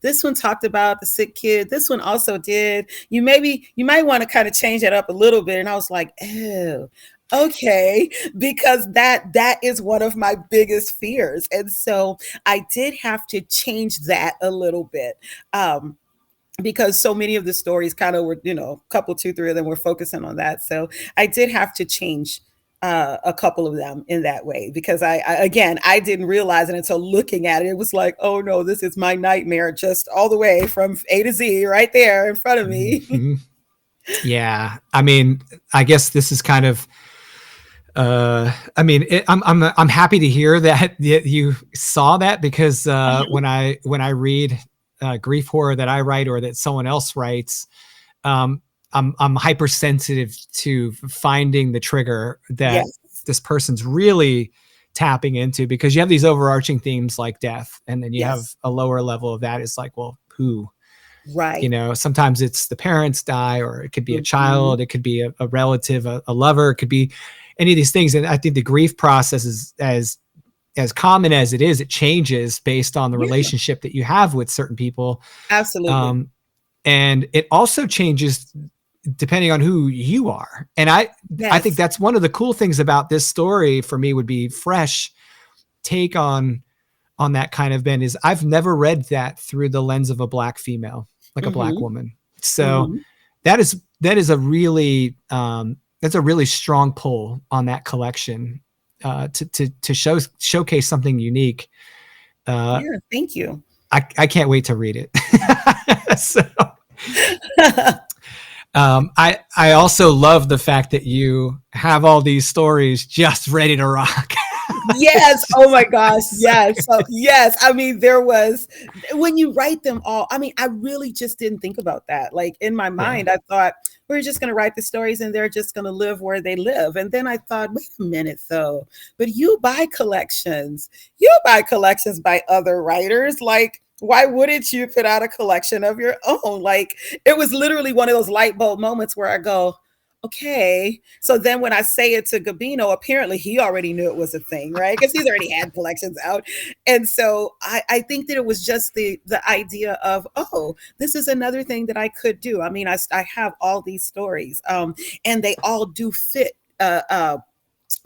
Speaker 2: this one talked about the sick kid, this one also did, you might want to kind of change that up a little bit. And I was like, oh, okay, because that is one of my biggest fears. And so I did have to change that a little bit. Because so many of the stories kind of were, a couple, two, three of them were focusing on that. So I did have to change a couple of them in that way, because again, I didn't realize it until looking at it. It was like, oh no, this is my nightmare, just all the way from A to Z right there in front of me.
Speaker 1: Mhm. Yeah. I mean, I guess this is kind of. I mean, I'm happy to hear that you saw that, because
Speaker 2: Uh-huh.
Speaker 1: when I read grief horror that I write or that someone else writes, um, I'm hypersensitive to finding the trigger that
Speaker 2: Yes.
Speaker 1: this person's really tapping into, because you have these overarching themes like death, and then you have
Speaker 2: Yes.
Speaker 1: a lower level of that. It's like, well, who?
Speaker 2: Right.
Speaker 1: Sometimes it's the parents die, or it could be a
Speaker 2: Mhm.
Speaker 1: child, it could be a relative, a lover, it could be any of these things. And I think the grief process is as common as it changes based on the
Speaker 2: Yeah,
Speaker 1: relationship that you have with certain people.
Speaker 2: absolutely.
Speaker 1: Um, and it also changes depending on who you are. And I think
Speaker 2: Yes.
Speaker 1: that's one of the cool things about this story for me would be fresh take on that kind of bend is I've never read that through the lens of a Black female, like a Black
Speaker 2: Mm-hmm.
Speaker 1: woman. So
Speaker 2: Mm-hmm.
Speaker 1: that is a really that's a really strong pull on that collection to showcase something unique. Uh,
Speaker 2: Yeah. Thank you.
Speaker 1: I can't wait to read it. So I also love the fact that you have all these stories just ready to rock.
Speaker 2: Yes. Oh my gosh. Yes. So yes. I mean, there was when you write them all. I mean, I really just didn't think about that. Like in my
Speaker 1: Yeah.
Speaker 2: mind, I thought we're just going to write the stories and they're just going to live where they live. And then I thought, wait a minute, though. But you buy collections. You buy collections by other writers. Like, why wouldn't you put out a collection of your own? Like, it was literally one of those light bulb moments where I go, okay. So then when I say it to Gabino, apparently he already knew it was a thing, right? Because he's already had collections out. And so I think that it was just the idea of, oh, this is another thing that I could do. I mean, I have all these stories, and they all do fit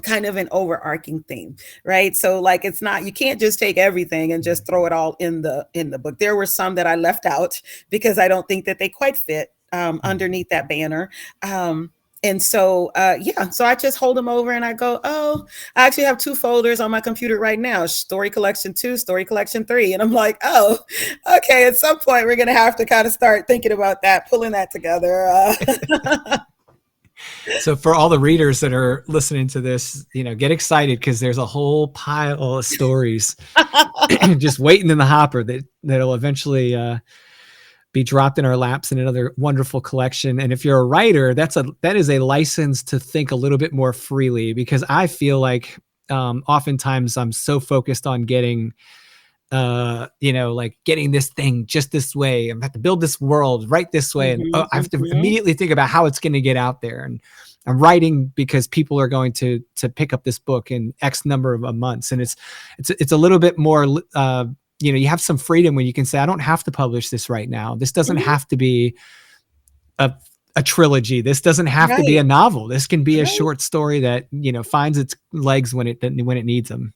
Speaker 2: kind of an overarching theme, right? So like it's not, you can't just take everything and just throw it all in the book. There were some that I left out because I don't think that they quite fit underneath that banner. And so yeah, so I just hold them over and I go, oh, I actually have two folders on my computer right now: story collection 2, story collection 3. And I'm like, oh, okay, at some point we're gonna have to kind of start thinking about that, pulling that together.
Speaker 1: So for all the readers that are listening to this, get excited because there's a whole pile of stories just waiting in the hopper that'll eventually be dropped in our laps in another wonderful collection. And if you're a writer, that is a license to think a little bit more freely, because I feel like oftentimes I'm so focused on getting like getting this thing just this way. I have to build this world right this way. And
Speaker 2: Mhm,
Speaker 1: I have to
Speaker 2: mhm.
Speaker 1: immediately think about how it's going to get out there. And I'm writing because people are going to pick up this book in X number of months. And it's a little bit more, you have some freedom when you can say, I don't have to publish this right now. This doesn't
Speaker 2: Mhm.
Speaker 1: have to be a, a trilogy. This doesn't have to be a
Speaker 2: Right,
Speaker 1: novel. This can be a
Speaker 2: right.
Speaker 1: short story that, finds its legs when it needs them.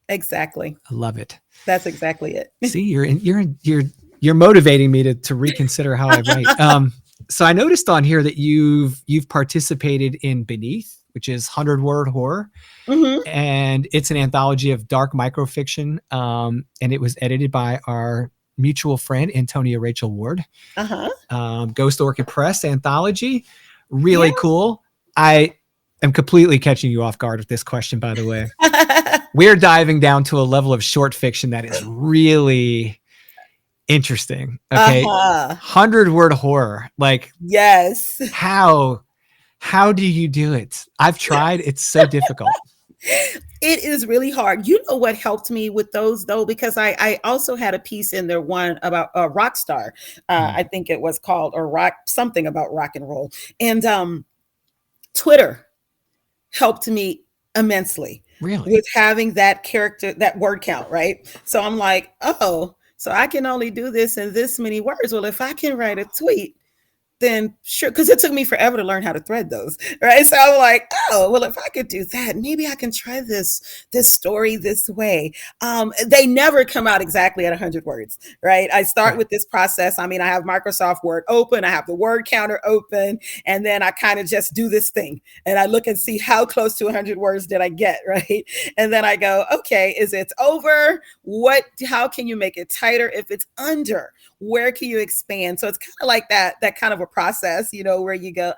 Speaker 2: Exactly.
Speaker 1: I love it.
Speaker 2: That's exactly it.
Speaker 1: See, you're motivating me to reconsider how I write. So I noticed on here that you've participated in Beneath, which is 100-word horror,
Speaker 2: Mhm.
Speaker 1: and it's an anthology of dark microfiction. And it was edited by our mutual friend Antonia Rachel Ward.
Speaker 2: Uh-huh.
Speaker 1: Ghost Orchid Press anthology,
Speaker 2: Yeah.
Speaker 1: really cool. I am completely catching you off guard with this question, by the way. We're diving down to a level of short fiction that is really interesting. Okay.
Speaker 2: Uh-huh.
Speaker 1: 100-word horror. Like,
Speaker 2: Yes.
Speaker 1: how do you do it? I've tried. It's so difficult.
Speaker 2: It is really hard. You know what helped me with those though, because I also had a piece in there, one about a rock star. I think it was called, or rock, something about rock and roll. And Twitter helped me immensely
Speaker 1: Really?
Speaker 2: with having that character, that word count, right? So I'm like, oh, so I can only do this in this many words. Well, if I can write a tweet, then sure, because it took me forever to learn how to thread those, right? So I'm like, oh, well, if I could do that, maybe I can try this story this way. They never come out exactly at 100 words, right? I start
Speaker 1: Right.
Speaker 2: with this process. I mean, I have Microsoft Word open, I have the word counter open, and then I kind of just do this thing, and I look and see how close to 100 words did I get, right? And then I go, okay, is it over? How can you make it tighter? If it's under, where can you expand? So it's kind of like that kind of a process, where you go,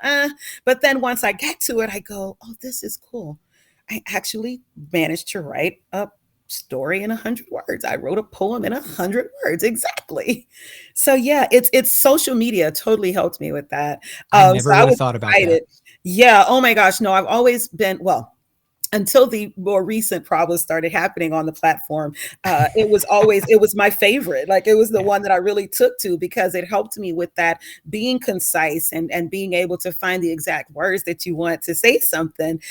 Speaker 2: but then once I get to it, I go, oh, this is cool. I actually managed to write a story in 100 words. I wrote a poem in 100 words. Exactly. So yeah, it's social media totally helped me with that.
Speaker 1: I
Speaker 2: So
Speaker 1: never
Speaker 2: I
Speaker 1: would have
Speaker 2: was
Speaker 1: thought about that.
Speaker 2: excited. Yeah. Oh my gosh. No, I've always been, well, until the more recent problems started happening on the platform, it was my favorite. Like it was the
Speaker 1: Yeah.
Speaker 2: one that I really took to because it helped me with that being concise and being able to find the exact words that you want to say something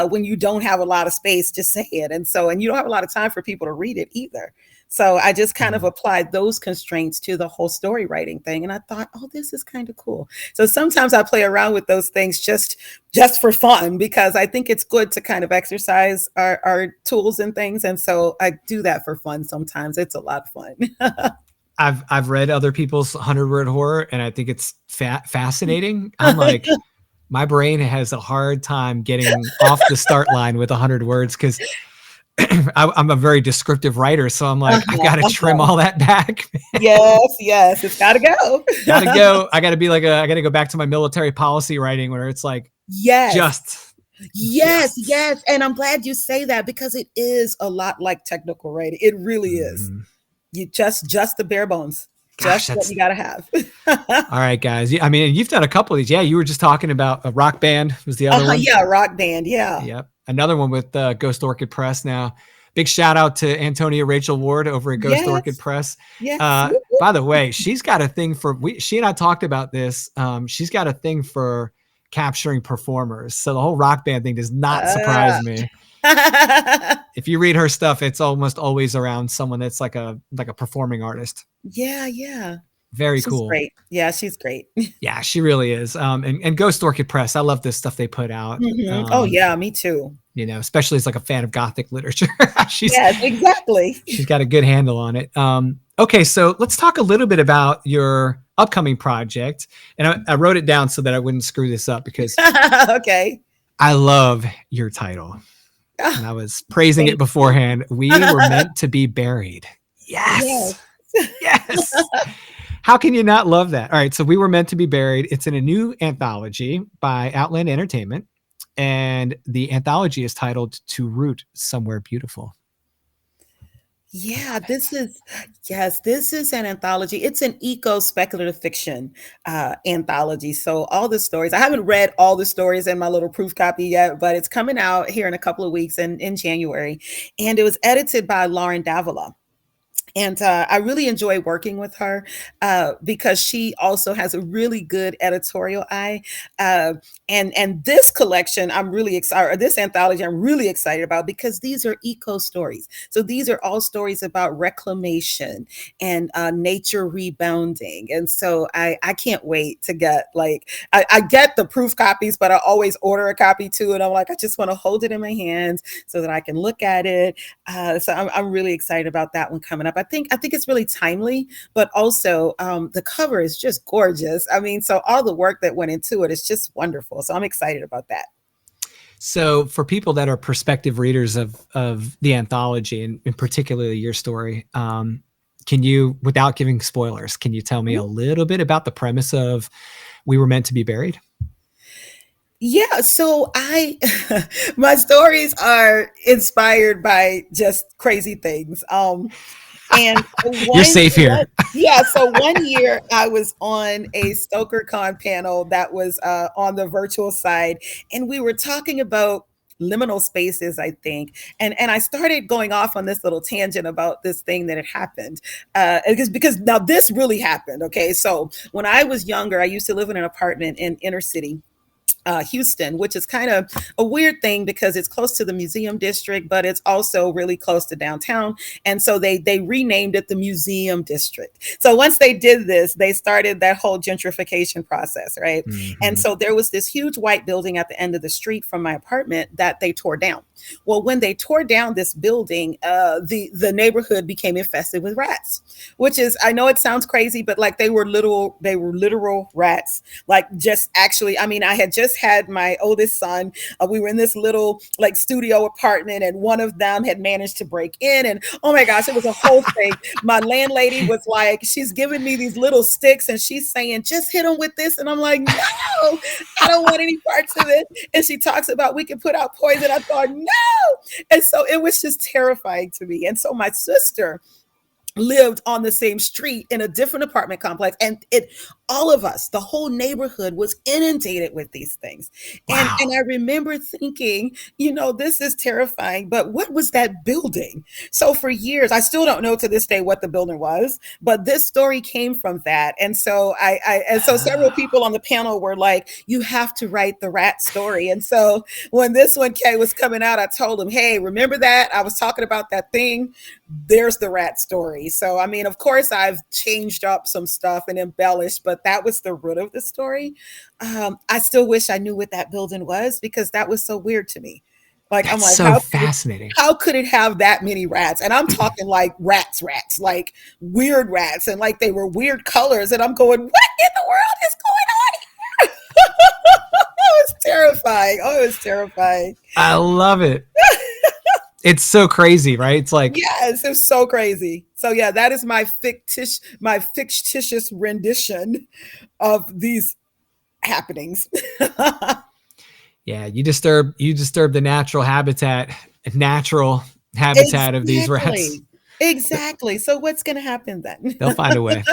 Speaker 2: when you don't have a lot of space to say it, and you don't have a lot of time for people to read it either. So I just kind of
Speaker 1: Mhm.
Speaker 2: applied those constraints to the whole story writing thing. And I thought, oh, this is kind of cool. So sometimes I play around with those things just for fun, because I think it's good to kind of exercise our tools and things. And so I do that for fun sometimes. It's a lot of fun.
Speaker 1: I've read other people's 100-word horror, and I think it's fascinating. I'm like, my brain has a hard time getting off the start line with 100 words because I'm a very descriptive writer. So I'm like, I've
Speaker 2: Uh-huh,
Speaker 1: got to trim
Speaker 2: uh-huh.
Speaker 1: all that back.
Speaker 2: Yes, yes, it's got to go.
Speaker 1: Gotta go. I gotta be like I gotta go back to my military policy writing where it's like
Speaker 2: Yes,
Speaker 1: just
Speaker 2: yes,
Speaker 1: just
Speaker 2: yes. And I'm glad you say that, because it is a lot like technical writing. It really is.
Speaker 1: Mhm.
Speaker 2: You just the bare bones,
Speaker 1: Gosh,
Speaker 2: just what
Speaker 1: that's
Speaker 2: you got to have.
Speaker 1: all right, guys. I mean, you've done a couple of these. Yeah, you were just talking about a Rock Band was the other one.
Speaker 2: Yeah, rock band. Yeah.
Speaker 1: Yep, another one with Ghost Orchid Press. Now, big shout out to Antonia Rachel Ward over at Ghost Orchid
Speaker 2: Yes.
Speaker 1: Press.
Speaker 2: Yes. Whoop, whoop.
Speaker 1: By the way, she's got a thing for she and I talked about this. She's got a thing for capturing performers. So the whole Rock Band thing does not
Speaker 2: Uh,
Speaker 1: surprise me. If you read her stuff, it's almost always around someone that's like a performing artist.
Speaker 2: yeah, yeah.
Speaker 1: Very
Speaker 2: She's
Speaker 1: cool.
Speaker 2: great. Yeah, she's great.
Speaker 1: Yeah, she really is. And Ghost Orchid Press, I love this stuff they put out.
Speaker 2: Oh, yeah, me too.
Speaker 1: Especially as like a fan of Gothic literature. she's
Speaker 2: Yes, exactly.
Speaker 1: she's got a good handle on it. Okay, so let's talk a little bit about your upcoming project. And I wrote it down so that I wouldn't screw this up because
Speaker 2: Okay.
Speaker 1: I love your title. And
Speaker 2: Ah,
Speaker 1: I was praising it
Speaker 2: thank you.
Speaker 1: beforehand. We were meant to be buried.
Speaker 2: Yes.
Speaker 1: Yes. Yes. How can you not love that? All right. So we were meant to be buried. It's in a new anthology by Outland Entertainment. And the anthology is titled To Root Somewhere Beautiful. I
Speaker 2: Yeah,
Speaker 1: love it.
Speaker 2: this is an anthology. It's an eco speculative fiction anthology. So all the stories, I haven't read all the stories in my little proof copy yet, but it's coming out here in a couple of weeks in January. And it was edited by Lauren Davila. And I really enjoy working with her because she also has a really good editorial eye. Uh, and this collection, I'm really excited. Or this anthology, I'm really excited about, because these are eco stories. So these are all stories about reclamation and nature rebounding. And so I can't wait to get I get the proof copies, but I always order a copy too. And I'm like, I just want to hold it in my hands so that I can look at it. So I'm really excited about that one coming up. I think it's really timely, but also the cover is just gorgeous. I mean, so all the work that went into it is just wonderful. So I'm excited about that.
Speaker 1: So for people that are prospective readers of the anthology and particularly your story, can you, without giving spoilers, can you tell me a little bit about the premise of We Were Meant to Be Buried?
Speaker 2: Yeah, so I my stories are inspired by just crazy things. And
Speaker 1: You're safe
Speaker 2: one
Speaker 1: here.
Speaker 2: yeah, so one year I was on a StokerCon panel that was on the virtual side, and we were talking about liminal spaces, I think. And I started going off on this little tangent about this thing that had happened. Because now this really happened. Okay. So when I was younger, I used to live in an apartment in inner city Houston, which is kind of a weird thing because it's close to the museum district, but it's also really close to downtown. And so they renamed it the Museum District. So once they did this, they started that whole gentrification process, right? And
Speaker 1: Mm-hmm.
Speaker 2: so there was this huge white building at the end of the street from my apartment that they tore down. Well, when they tore down this building, the neighborhood became infested with rats, which is, I know it sounds crazy, but like they were literal rats. Like just actually, I mean, I had just had my oldest son. We were in this little like studio apartment, and one of them had managed to break in, and oh my gosh, it was a whole thing. My landlady was like, she's giving me these little sticks, and she's saying, "Just hit them with this," and I'm like, "No, I don't want any parts of it." And she talks about we can put out poison. I thought, no, and so it was just terrifying to me. And so my sister lived on the same street in a different apartment complex, and it all of us, the whole neighborhood was inundated with these things. And
Speaker 1: Wow.
Speaker 2: I remember thinking, this is terrifying, but what was that building? So for years, I still don't know to this day what the building was, but this story came from that. And so so several people on the panel were like, you have to write the rat story. And so when this one was coming out, I told them, hey, remember that? I was talking about that thing. There's the rat story. So, I mean, of course, I've changed up some stuff and embellished, but that was the root of the story. I still wish I knew what that building was because that was so weird to me. Like, I'm
Speaker 1: That's
Speaker 2: like,
Speaker 1: so fascinating.
Speaker 2: how could it have that many rats? And I'm talking like rats, like weird rats, and like they were weird colors. And I'm going, what in the world is going on here? It was terrifying. Oh, it was terrifying.
Speaker 1: I love it. It's so crazy, right? It's like,
Speaker 2: yes, it's so crazy. So yeah, that is my fictitious rendition of these happenings.
Speaker 1: yeah, you disturb the natural habitat of these rats.
Speaker 2: Exactly. Exactly. So what's going to happen then?
Speaker 1: They'll find a way.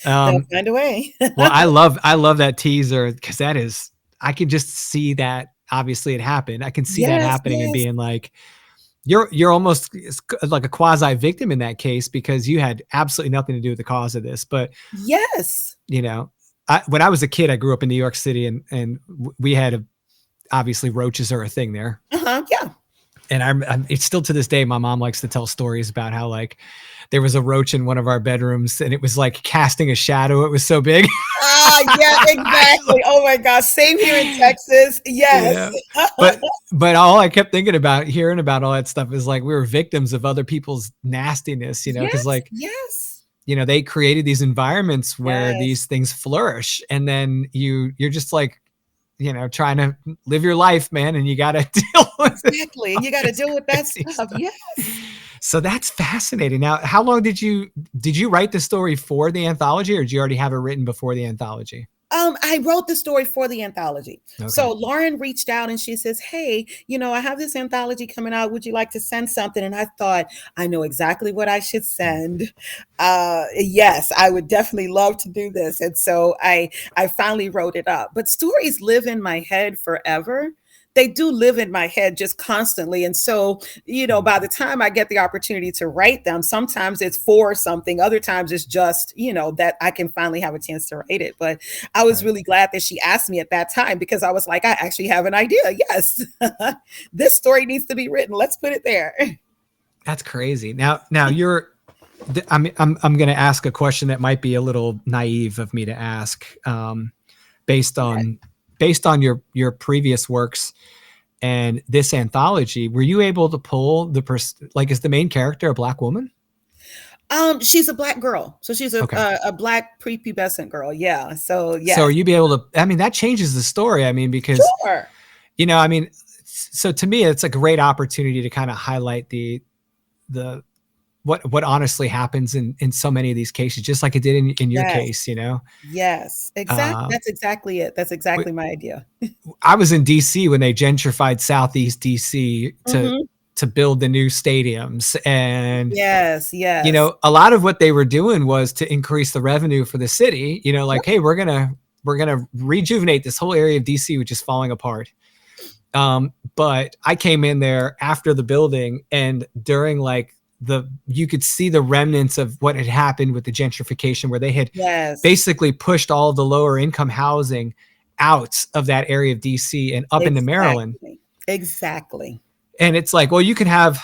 Speaker 2: They'll find a way.
Speaker 1: Well, I love that teaser because that is, I can just see that. Obviously, it happened. I can see that
Speaker 2: Yes,
Speaker 1: happening and
Speaker 2: yes,
Speaker 1: being like, you're almost like a quasi victim in that case because you had absolutely nothing to do with the cause of this. But
Speaker 2: yes.
Speaker 1: you know, when I was a kid, I grew up in New York City, and we had obviously roaches are a thing there.
Speaker 2: Yeah.
Speaker 1: And it's still to this day, my mom likes to tell stories about how like there was a roach in one of our bedrooms and it was like casting a shadow. It was so big.
Speaker 2: Yeah, exactly. Oh my gosh. Same here in Texas. Yes.
Speaker 1: Yeah. But all I kept thinking about hearing about all that stuff is like we were victims of other people's nastiness, because
Speaker 2: Yes.
Speaker 1: like,
Speaker 2: Yes.
Speaker 1: they created these environments where
Speaker 2: Yes.
Speaker 1: these things flourish. And then you're just like, trying to live your life, man. And you got to deal with it.
Speaker 2: Exactly. And you got to
Speaker 1: It's
Speaker 2: deal with that
Speaker 1: crazy
Speaker 2: stuff.
Speaker 1: stuff.
Speaker 2: Yes.
Speaker 1: So that's fascinating. Now, how long did you write the story for the anthology, or did you already have it written before the anthology?
Speaker 2: I wrote the story for the anthology.
Speaker 1: Okay.
Speaker 2: So Lauren reached out and she says, hey, I have this anthology coming out. Would you like to send something? And I thought, I know exactly what I should send. Yes, I would definitely love to do this. And so I finally wrote it up. But stories live in my head forever. They do live in my head just constantly. And so, by the time I get the opportunity to write them, sometimes it's for something, other times it's just, that I can finally have a chance to write it. But I was
Speaker 1: Right.
Speaker 2: really glad that she asked me at that time because I was like, I actually have an idea. Yes, this story needs to be written. Let's put it there.
Speaker 1: That's crazy. Now I'm going to ask a question that might be a little naive of me to ask, based on your previous works and this anthology. Were you able to pull like, is the main character a Black woman?
Speaker 2: She's a Black girl, so she's
Speaker 1: Okay.
Speaker 2: a Black prepubescent girl. Yeah. So
Speaker 1: So
Speaker 2: yes,
Speaker 1: are you be able to? I mean, that changes the story. I mean, because
Speaker 2: sure.
Speaker 1: I mean, so to me, it's a great opportunity to kind of highlight the what honestly happens in so many of these cases, just like it did in your
Speaker 2: Yes.
Speaker 1: case.
Speaker 2: Yes. Exactly.
Speaker 1: Um,
Speaker 2: That's exactly it. That's exactly my idea.
Speaker 1: I was in DC when they gentrified Southeast DC
Speaker 2: Mhm.
Speaker 1: to build the new stadiums, and
Speaker 2: Yes. Yes.
Speaker 1: a lot of what they were doing was to increase the revenue for the city. Like, hey, we're gonna rejuvenate this whole area of DC, which is falling apart. But I came in there after the building, and during like you could see the remnants of what had happened with the gentrification, where they had
Speaker 2: Yes.
Speaker 1: basically pushed all the lower income housing out of that area of DC and up into Maryland.
Speaker 2: Exactly. Exactly.
Speaker 1: And it's like, well, you can have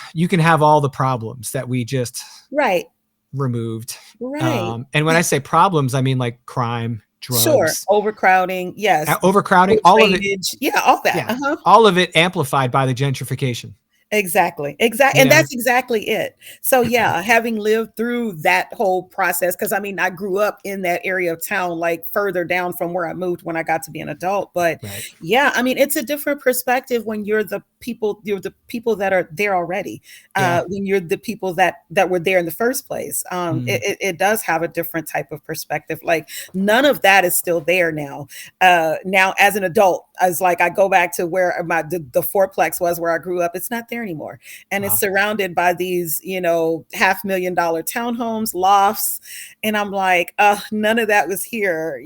Speaker 1: all the problems that we just
Speaker 2: Right.
Speaker 1: removed.
Speaker 2: Right.
Speaker 1: And when I say problems, I mean like crime,
Speaker 2: Sure.
Speaker 1: drugs,
Speaker 2: Overcrowding. Yes.
Speaker 1: overcrowding,
Speaker 2: Poor
Speaker 1: all of it.
Speaker 2: drainage. Yeah. All that.
Speaker 1: Yeah,
Speaker 2: Uh-huh.
Speaker 1: all of it amplified by the gentrification.
Speaker 2: Exactly. Exactly.
Speaker 1: You
Speaker 2: And
Speaker 1: know,
Speaker 2: that's exactly it. So yeah, having lived through that whole process, because I mean, I grew up in that area of town, like further down from where I moved when I got to be an adult. But
Speaker 1: right?
Speaker 2: yeah, I mean, it's a different perspective when you're the the people that are there already.
Speaker 1: Yeah.
Speaker 2: When you're the people that were there in the first place, it does have a different type of perspective. Like none of that is still there now. Now as an adult, as like I go back to where the fourplex was where I grew up. It's not there anymore, and it's
Speaker 1: Wow.
Speaker 2: surrounded by these $500,000 townhomes, lofts, and I'm like, none of that was here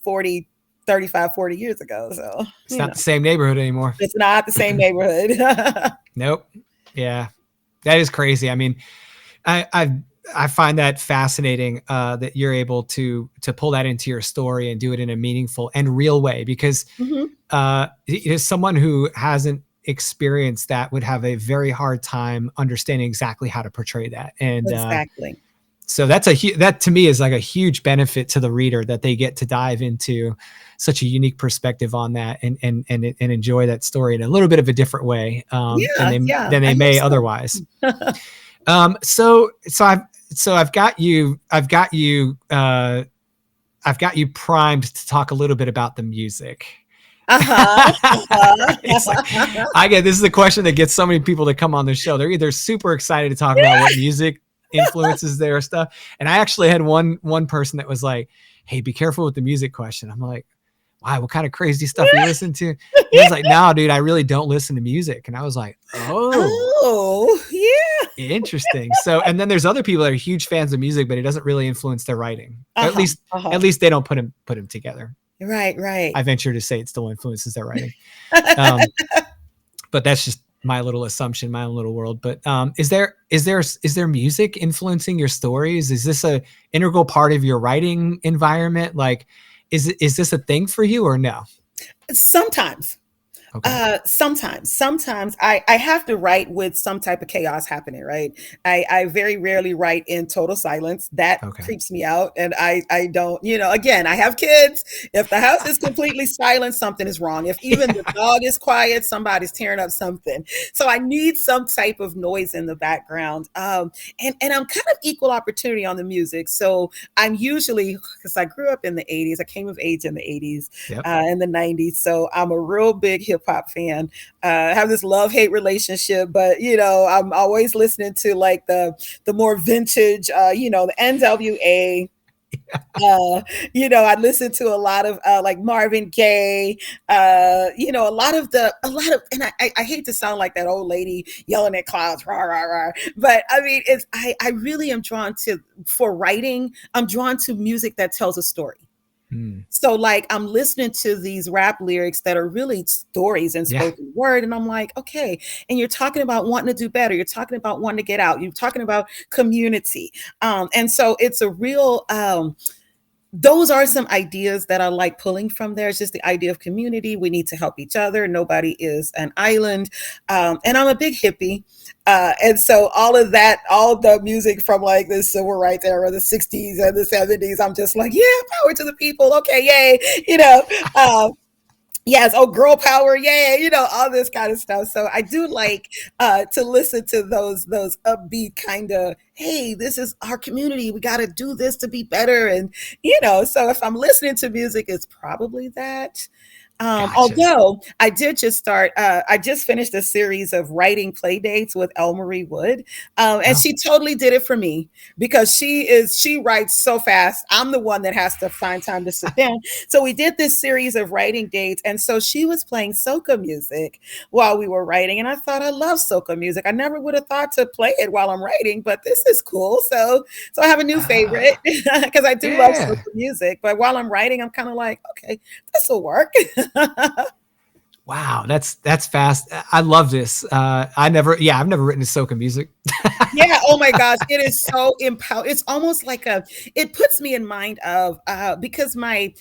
Speaker 2: 40 years ago. So
Speaker 1: It's not the same neighborhood anymore.
Speaker 2: it's not the same neighborhood.
Speaker 1: Nope. Yeah. That is crazy. I mean, I find that fascinating that you're able to pull that into your story and do it in a meaningful and real way, because as someone who hasn't experienced that would have a very hard time understanding exactly how to portray that. And
Speaker 2: Exactly.
Speaker 1: so that to me is like a huge benefit to the reader, that they get to dive into such a unique perspective on that and enjoy that story in a little bit of a different way than they
Speaker 2: I hope
Speaker 1: may
Speaker 2: so.
Speaker 1: otherwise. So I've got you primed to talk a little bit about the music. It's like, this is a question that gets so many people to come on the show. They're either super excited to talk about what music influences their stuff. And I actually had one person that was like, "Hey, be careful with the music question." I'm like, "Why? What kind of crazy stuff you listen to?" And he's like, "No, dude, I really don't listen to music." And I was like,
Speaker 2: "Oh, yeah,
Speaker 1: interesting." So, and then there's other people that are huge fans of music, but it doesn't really influence their writing. At least they don't put them together.
Speaker 2: Right.
Speaker 1: I venture to say it still influences their writing. But that's just my little assumption, my own little world. But is there music influencing your stories? Is this a integral part of your writing environment? Like, is this a thing for you or no?
Speaker 2: Sometimes.
Speaker 1: Okay.
Speaker 2: Sometimes I have to write with some type of chaos happening, right? I very rarely write in total silence. That creeps me out. And I don't, again, I have kids. If the house is completely silent, something is wrong. If even the dog is quiet, somebody's tearing up something. So I need some type of noise in the background. And I'm kind of equal opportunity on the music. So I'm usually, because I grew up in the 80s, I came of age in the 80s and the 90s. So I'm a real big hip hop fan. I have this love-hate relationship, but I'm always listening to like the more vintage, the NWA. I listen to a lot of like Marvin Gaye, a lot of, and I hate to sound like that old lady yelling at clouds, rah, rah, rah. But I mean, I really am drawn to, for writing, I'm drawn to music that tells a story. So like I'm listening to these rap lyrics that are really stories and spoken word. And I'm like, okay. And you're talking about wanting to do better. You're talking about wanting to get out. You're talking about community. And so it's a real, those are some ideas that I like pulling from there. It's just the idea of community. We need to help each other. Nobody is an island. And I'm a big hippie. And so all of that, all the music from like the civil rights era, the 60s and the 70s, I'm just like, yeah, power to the people. Okay, yay. Yes, oh, girl power, yeah, all this kind of stuff. So I do like to listen to those upbeat kind of, hey, this is our community. We got to do this to be better. And, so if I'm listening to music, it's probably that. Gotcha. Although I did just start, I just finished a series of writing play dates with Elle Marie Wood. And she totally did it for me because she writes so fast. I'm the one that has to find time to sit down. So we did this series of writing dates. And so she was playing soca music while we were writing. And I thought, I love soca music. I never would have thought to play it while I'm writing, but this is cool. So I have a new favorite because I do love soca music. But while I'm writing, I'm kind of like, okay, this will work.
Speaker 1: Wow, that's fast. I love this. I've never written soca music.
Speaker 2: Yeah. Oh my gosh, it is so empowered. It's almost like it puts me in mind of because my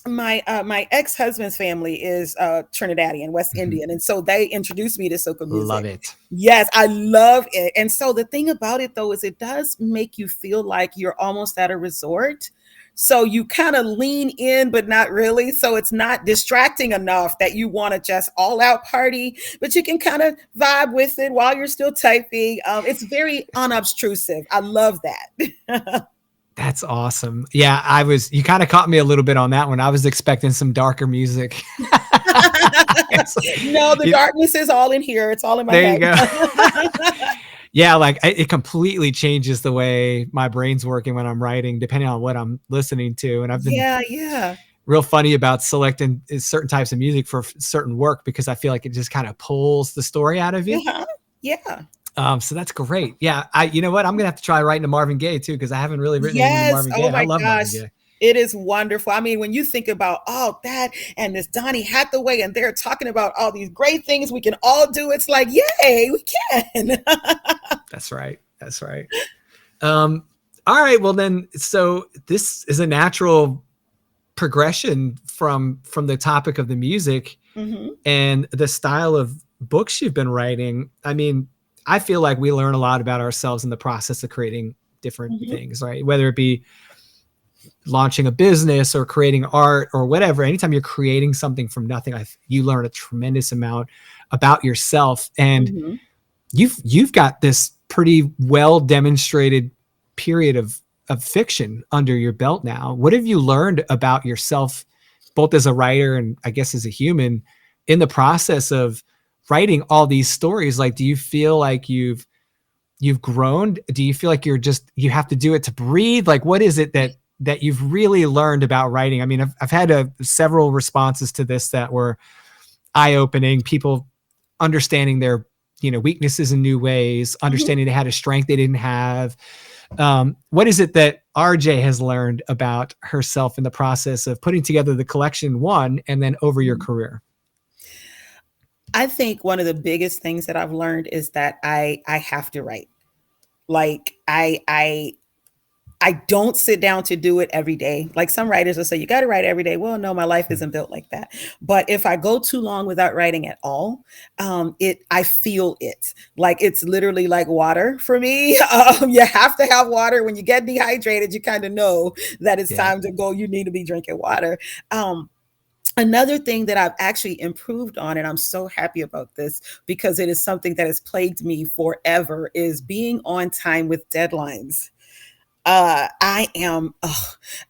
Speaker 2: ex-husband's family is Trinidadian, West Indian, and so they introduced me to soca music.
Speaker 1: Love it.
Speaker 2: Yes, I love it. And so the thing about it though is it does make you feel like you're almost at a resort. So you kind of lean in, but not really. So it's not distracting enough that you want to just all out party, but you can kind of vibe with it while you're still typing. It's very unobtrusive. I love that.
Speaker 1: That's awesome. Yeah, you kind of caught me a little bit on that one. I was expecting some darker music.
Speaker 2: No, the darkness is all in here. It's all in my
Speaker 1: There you
Speaker 2: head.
Speaker 1: go. Yeah, like it completely changes the way my brain's working when I'm writing, depending on what I'm listening to. And I've been
Speaker 2: Yeah, yeah.
Speaker 1: real funny about selecting certain types of music for certain work because I feel like it just kind of pulls the story out of you.
Speaker 2: Uh-huh. Yeah.
Speaker 1: So that's great. Yeah, you know what? I'm gonna have to try writing to Marvin Gaye too because I haven't really written anything to
Speaker 2: Yes.
Speaker 1: Marvin Gaye,
Speaker 2: Oh
Speaker 1: and I
Speaker 2: my
Speaker 1: love Marvin
Speaker 2: gosh.
Speaker 1: Gaye.
Speaker 2: It is wonderful. I mean, when you think about all that and this Donny Hathaway, and they're talking about all these great things we can all do, it's like, yay, we can.
Speaker 1: That's right. That's right. All right. Well, then, so this is a natural progression from the topic of the music
Speaker 2: Hmm.
Speaker 1: and the style of books you've been writing. I mean, I feel like we learn a lot about ourselves in the process of creating different
Speaker 2: Hmm.
Speaker 1: things, right? Whether it be launching a business or creating art or whatever. Anytime you're creating something from nothing, you learn a tremendous amount about yourself. And
Speaker 2: Hmm.
Speaker 1: you've got this pretty well demonstrated period of fiction under your belt now. What have you learned about yourself, both as a writer and I guess as a human, in the process of writing all these stories? Like, do you feel like you've grown? Do you feel like you have to do it to breathe? Like, what is it that you've really learned about writing? I mean, I've had several responses to this that were eye-opening. People understanding their weaknesses in new ways,
Speaker 2: Hmm.
Speaker 1: understanding they had a strength they didn't have. What is it that RJ has learned about herself in the process of putting together the collection, one, and then over your career?
Speaker 2: I think one of the biggest things that I've learned is that I have to write. Like I don't sit down to do it every day. Like some writers will say, you got to write every day. Well, no, my life isn't built like that. But if I go too long without writing at all, I feel it. Like it's literally like water for me. You have to have water. When you get dehydrated, you kind of know that it's
Speaker 1: Yeah.
Speaker 2: time to go. You need to be drinking water. Another thing that I've actually improved on, and I'm so happy about this because it is something that has plagued me forever, is being on time with deadlines. I am,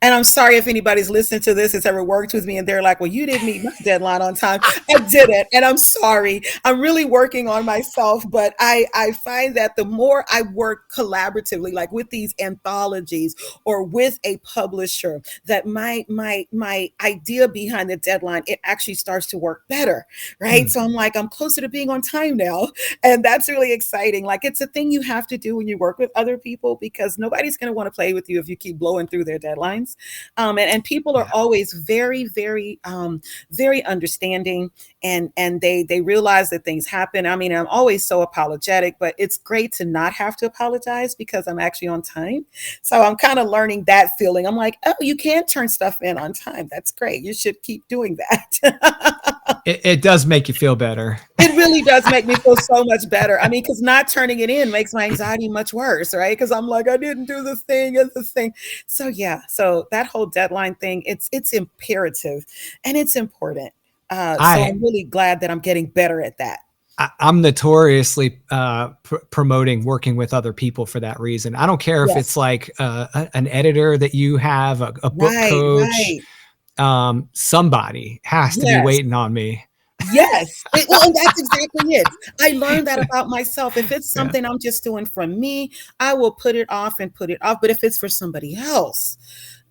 Speaker 2: and I'm sorry if anybody's listening to this has ever worked with me and they're like, well, you didn't meet my deadline on time. I didn't. And I'm sorry. I'm really working on myself, but I find that the more I work collaboratively, like with these anthologies or with a publisher, that my idea behind the deadline, it actually starts to work better. Right.
Speaker 1: Mm,
Speaker 2: So I'm like, I'm closer to being on time now. And that's really exciting. Like it's a thing you have to do when you work with other people because nobody's going to want to play with you if you keep blowing through their deadlines. And people are
Speaker 1: yeah.
Speaker 2: always very, very, very understanding, and they realize that things happen. I mean, I'm always so apologetic, but it's great to not have to apologize because I'm actually on time. So I'm kind of learning that feeling. I'm like, oh, you can turn stuff in on time. That's great. You should keep doing that.
Speaker 1: It does make you feel better.
Speaker 2: It really does make me feel so much better. I mean, because not turning it in makes my anxiety much worse, right? Because I'm like, I didn't do this thing and this thing. So yeah, so that whole deadline thing, it's imperative and it's important. So
Speaker 1: I
Speaker 2: I'm really glad that I'm getting better at that.
Speaker 1: I'm notoriously promoting working with other people for that reason. I don't care if it's
Speaker 2: Yes.
Speaker 1: like an editor that you have, a book
Speaker 2: Right,
Speaker 1: coach,
Speaker 2: right.
Speaker 1: somebody has to be
Speaker 2: Yes.
Speaker 1: waiting on me.
Speaker 2: Yes. Well, and that's exactly it. I learned that about myself. If it's
Speaker 1: Yeah.
Speaker 2: something I'm just doing for me, I will put it off and put it off. But if it's for somebody else,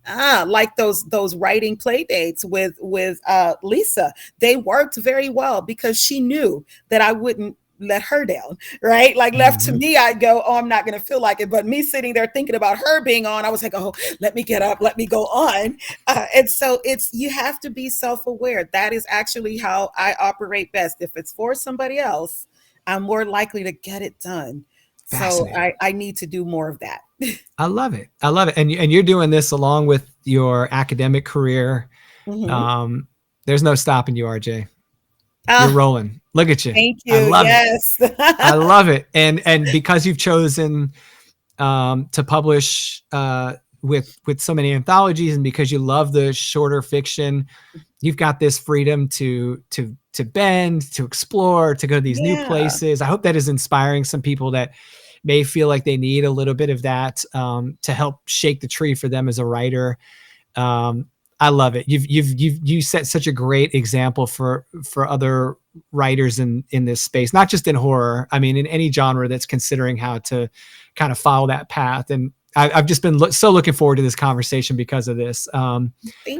Speaker 2: like those writing play dates with Lisa, they worked very well because she knew that I wouldn't let her down, right? Like left to
Speaker 1: Mhm.
Speaker 2: me, I'd go, oh, I'm not going to feel like it. But me sitting there thinking about her being on, I was like, oh, let me get up, let me go on. And so it's you have to be self-aware. That is actually how I operate best. If it's for somebody else, I'm more likely to get it done. So
Speaker 1: Fascinating.
Speaker 2: I need to do more of that.
Speaker 1: I love it. I love it. And you're doing this along with your academic career.
Speaker 2: Hmm.
Speaker 1: Um, there's no stopping you, RJ. You're
Speaker 2: Ah,
Speaker 1: rolling. Look at you.
Speaker 2: thank
Speaker 1: I
Speaker 2: you.
Speaker 1: love it.
Speaker 2: Yes.
Speaker 1: I love it. And because you've chosen to publish with so many anthologies, and because you love the shorter fiction, you've got this freedom to bend, to explore, to go to these new
Speaker 2: Yeah.
Speaker 1: places. I hope that is inspiring some people that may feel like they need a little bit of that to help shake the tree for them as a writer. I love it. You set such a great example for other writers in this space, not just in horror. I mean, in any genre that's considering how to kind of follow that path. And I've just been so looking forward to this conversation because of this.
Speaker 2: Thank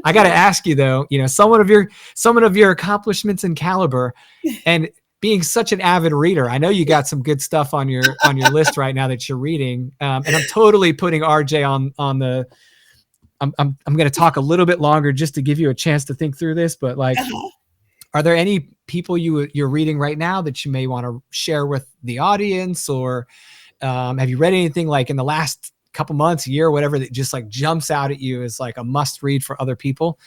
Speaker 1: I got to
Speaker 2: you.
Speaker 1: ask you though, you know, someone of your accomplishments and caliber, and being such an avid reader, I know you got some good stuff on your list right now that you're reading. And I'm totally putting RJ on the. I'm going to talk a little bit longer just to give you a chance to think through this, but like,
Speaker 2: Uh-huh.
Speaker 1: are there any people you're reading right now that you may want to share with the audience, or have you read anything like in the last couple months, year, whatever, that just like jumps out at you as like a must read for other people?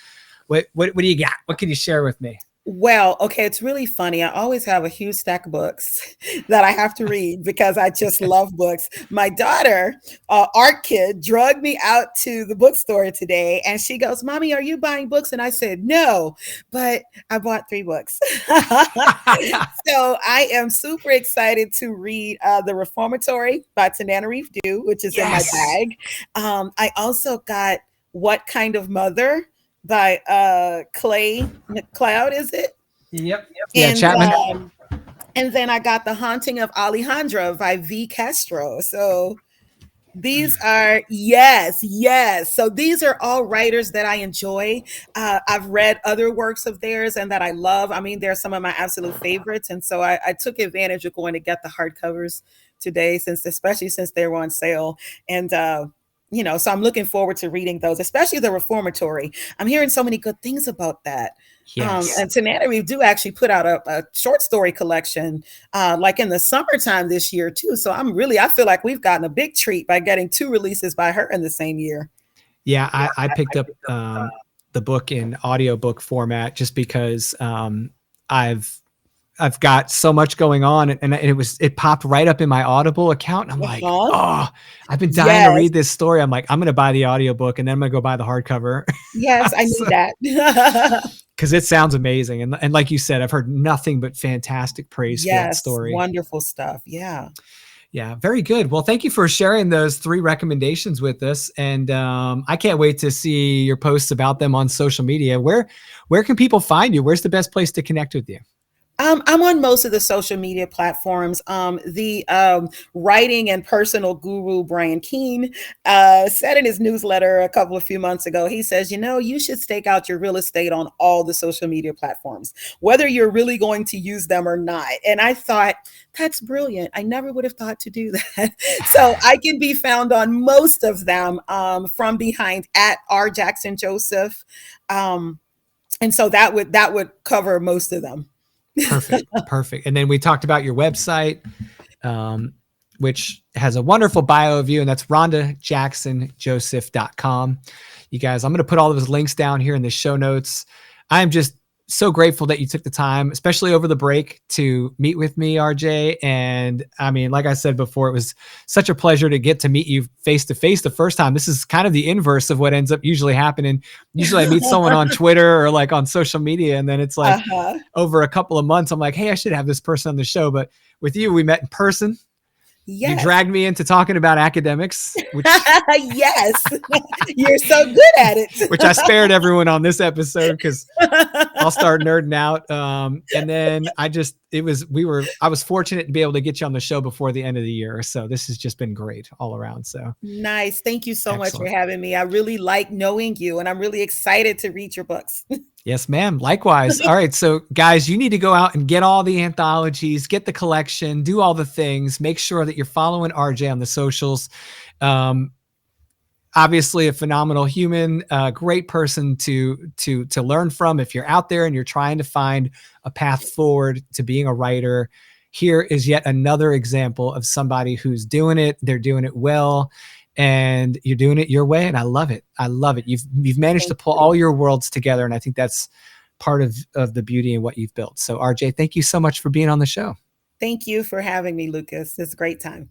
Speaker 1: What do you got? What can you share with me?
Speaker 2: Well, okay, it's really funny. I always have a huge stack of books that I have to read because I just love books. My daughter, art kid, drugged me out to the bookstore today and she goes, "Mommy, are you buying books?" And I said, "No, but I bought 3 books." So I am super excited to read The Reformatory by Tananarive Due, which is in my
Speaker 1: Yes.
Speaker 2: bag. I also got What Kind of Mother by Clay McLeod, is it?
Speaker 1: Yep. Yeah,
Speaker 2: And
Speaker 1: Chapman.
Speaker 2: and then I got The Haunting of Alejandra by V. Castro. So these are, yes, yes. So these are all writers that I enjoy. I've read other works of theirs and that I love. I mean, they're some of my absolute favorites, and so I took advantage of going to get the hardcovers today, especially since they were on sale. And so I'm looking forward to reading those, especially The Reformatory. I'm hearing so many good things about that.
Speaker 1: Yes.
Speaker 2: And Tanana do actually put out a short story collection like in the summertime this year too. So I feel like we've gotten a big treat by getting 2 releases by her in the same year.
Speaker 1: Yeah, I picked up the book in audiobook format just because I've I've got so much going on, and it popped right up in my Audible account. And I'm like,
Speaker 2: Uh-huh.
Speaker 1: oh, I've been dying to
Speaker 2: Yes.
Speaker 1: read this story. I'm like, I'm going to buy the audiobook and then I'm going to go buy the hardcover.
Speaker 2: Yes, I knew
Speaker 1: So,
Speaker 2: that.
Speaker 1: cause it sounds amazing. And like you said, I've heard nothing but fantastic praise for that
Speaker 2: Yes,
Speaker 1: story.
Speaker 2: wonderful stuff. Yeah.
Speaker 1: Yeah, very good. Well, thank you for sharing those 3 recommendations with us. And I can't wait to see your posts about them on social media. Where can people find you? Where's the best place to connect with you?
Speaker 2: I'm on most of the social media platforms. The writing and personal guru Brian Keene said in his newsletter a few months ago, he says, you should stake out your real estate on all the social media platforms, whether you're really going to use them or not. And I thought, that's brilliant. I never would have thought to do that. So I can be found on most of them from behind at R. Jackson Joseph. Um, and so that would cover most of them.
Speaker 1: Perfect. Perfect. And then we talked about your website, um, which has a wonderful bio of you, and that's rhondajacksonjoseph.com. You guys, I'm going to put all those links down here in the show notes. I'm just so grateful that you took the time, especially over the break, to meet with me, RJ. And I mean, like I said before, it was such a pleasure to get to meet you face to face the first time. This is kind of the inverse of what ends up usually happening. Usually I meet someone on Twitter or like on social media, and then it's like
Speaker 2: Uh-huh.
Speaker 1: over a couple of months, I'm like, hey, I should have this person on the show. But with you, we met in person. You
Speaker 2: Yes.
Speaker 1: dragged me into talking about academics,
Speaker 2: Yes. You're so good at it.
Speaker 1: which I spared everyone on this episode because I'll start nerding out. And then I was fortunate to be able to get you on the show before the end of the year. So this has just been great all around. So
Speaker 2: Nice. Thank you so much for
Speaker 1: excellent.
Speaker 2: having me. I really like knowing you, and I'm really excited to read your books.
Speaker 1: Yes, ma'am. Likewise. All right. So, guys, you need to go out and get all the anthologies, get the collection, do all the things. Make sure that you're following RJ on the socials. Um, Obviously, a phenomenal human, a great person to learn from. If you're out there and you're trying to find a path forward to being a writer, here is yet another example of somebody who's doing it. They're doing it well, and you're doing it your way. And I love it. I love it. You've managed to
Speaker 2: Thank
Speaker 1: pull
Speaker 2: you.
Speaker 1: all your worlds together, and I think that's part of the beauty in what you've built. So, RJ, thank you so much for being on the show.
Speaker 2: Thank you for having me, Lucas. It's a great time.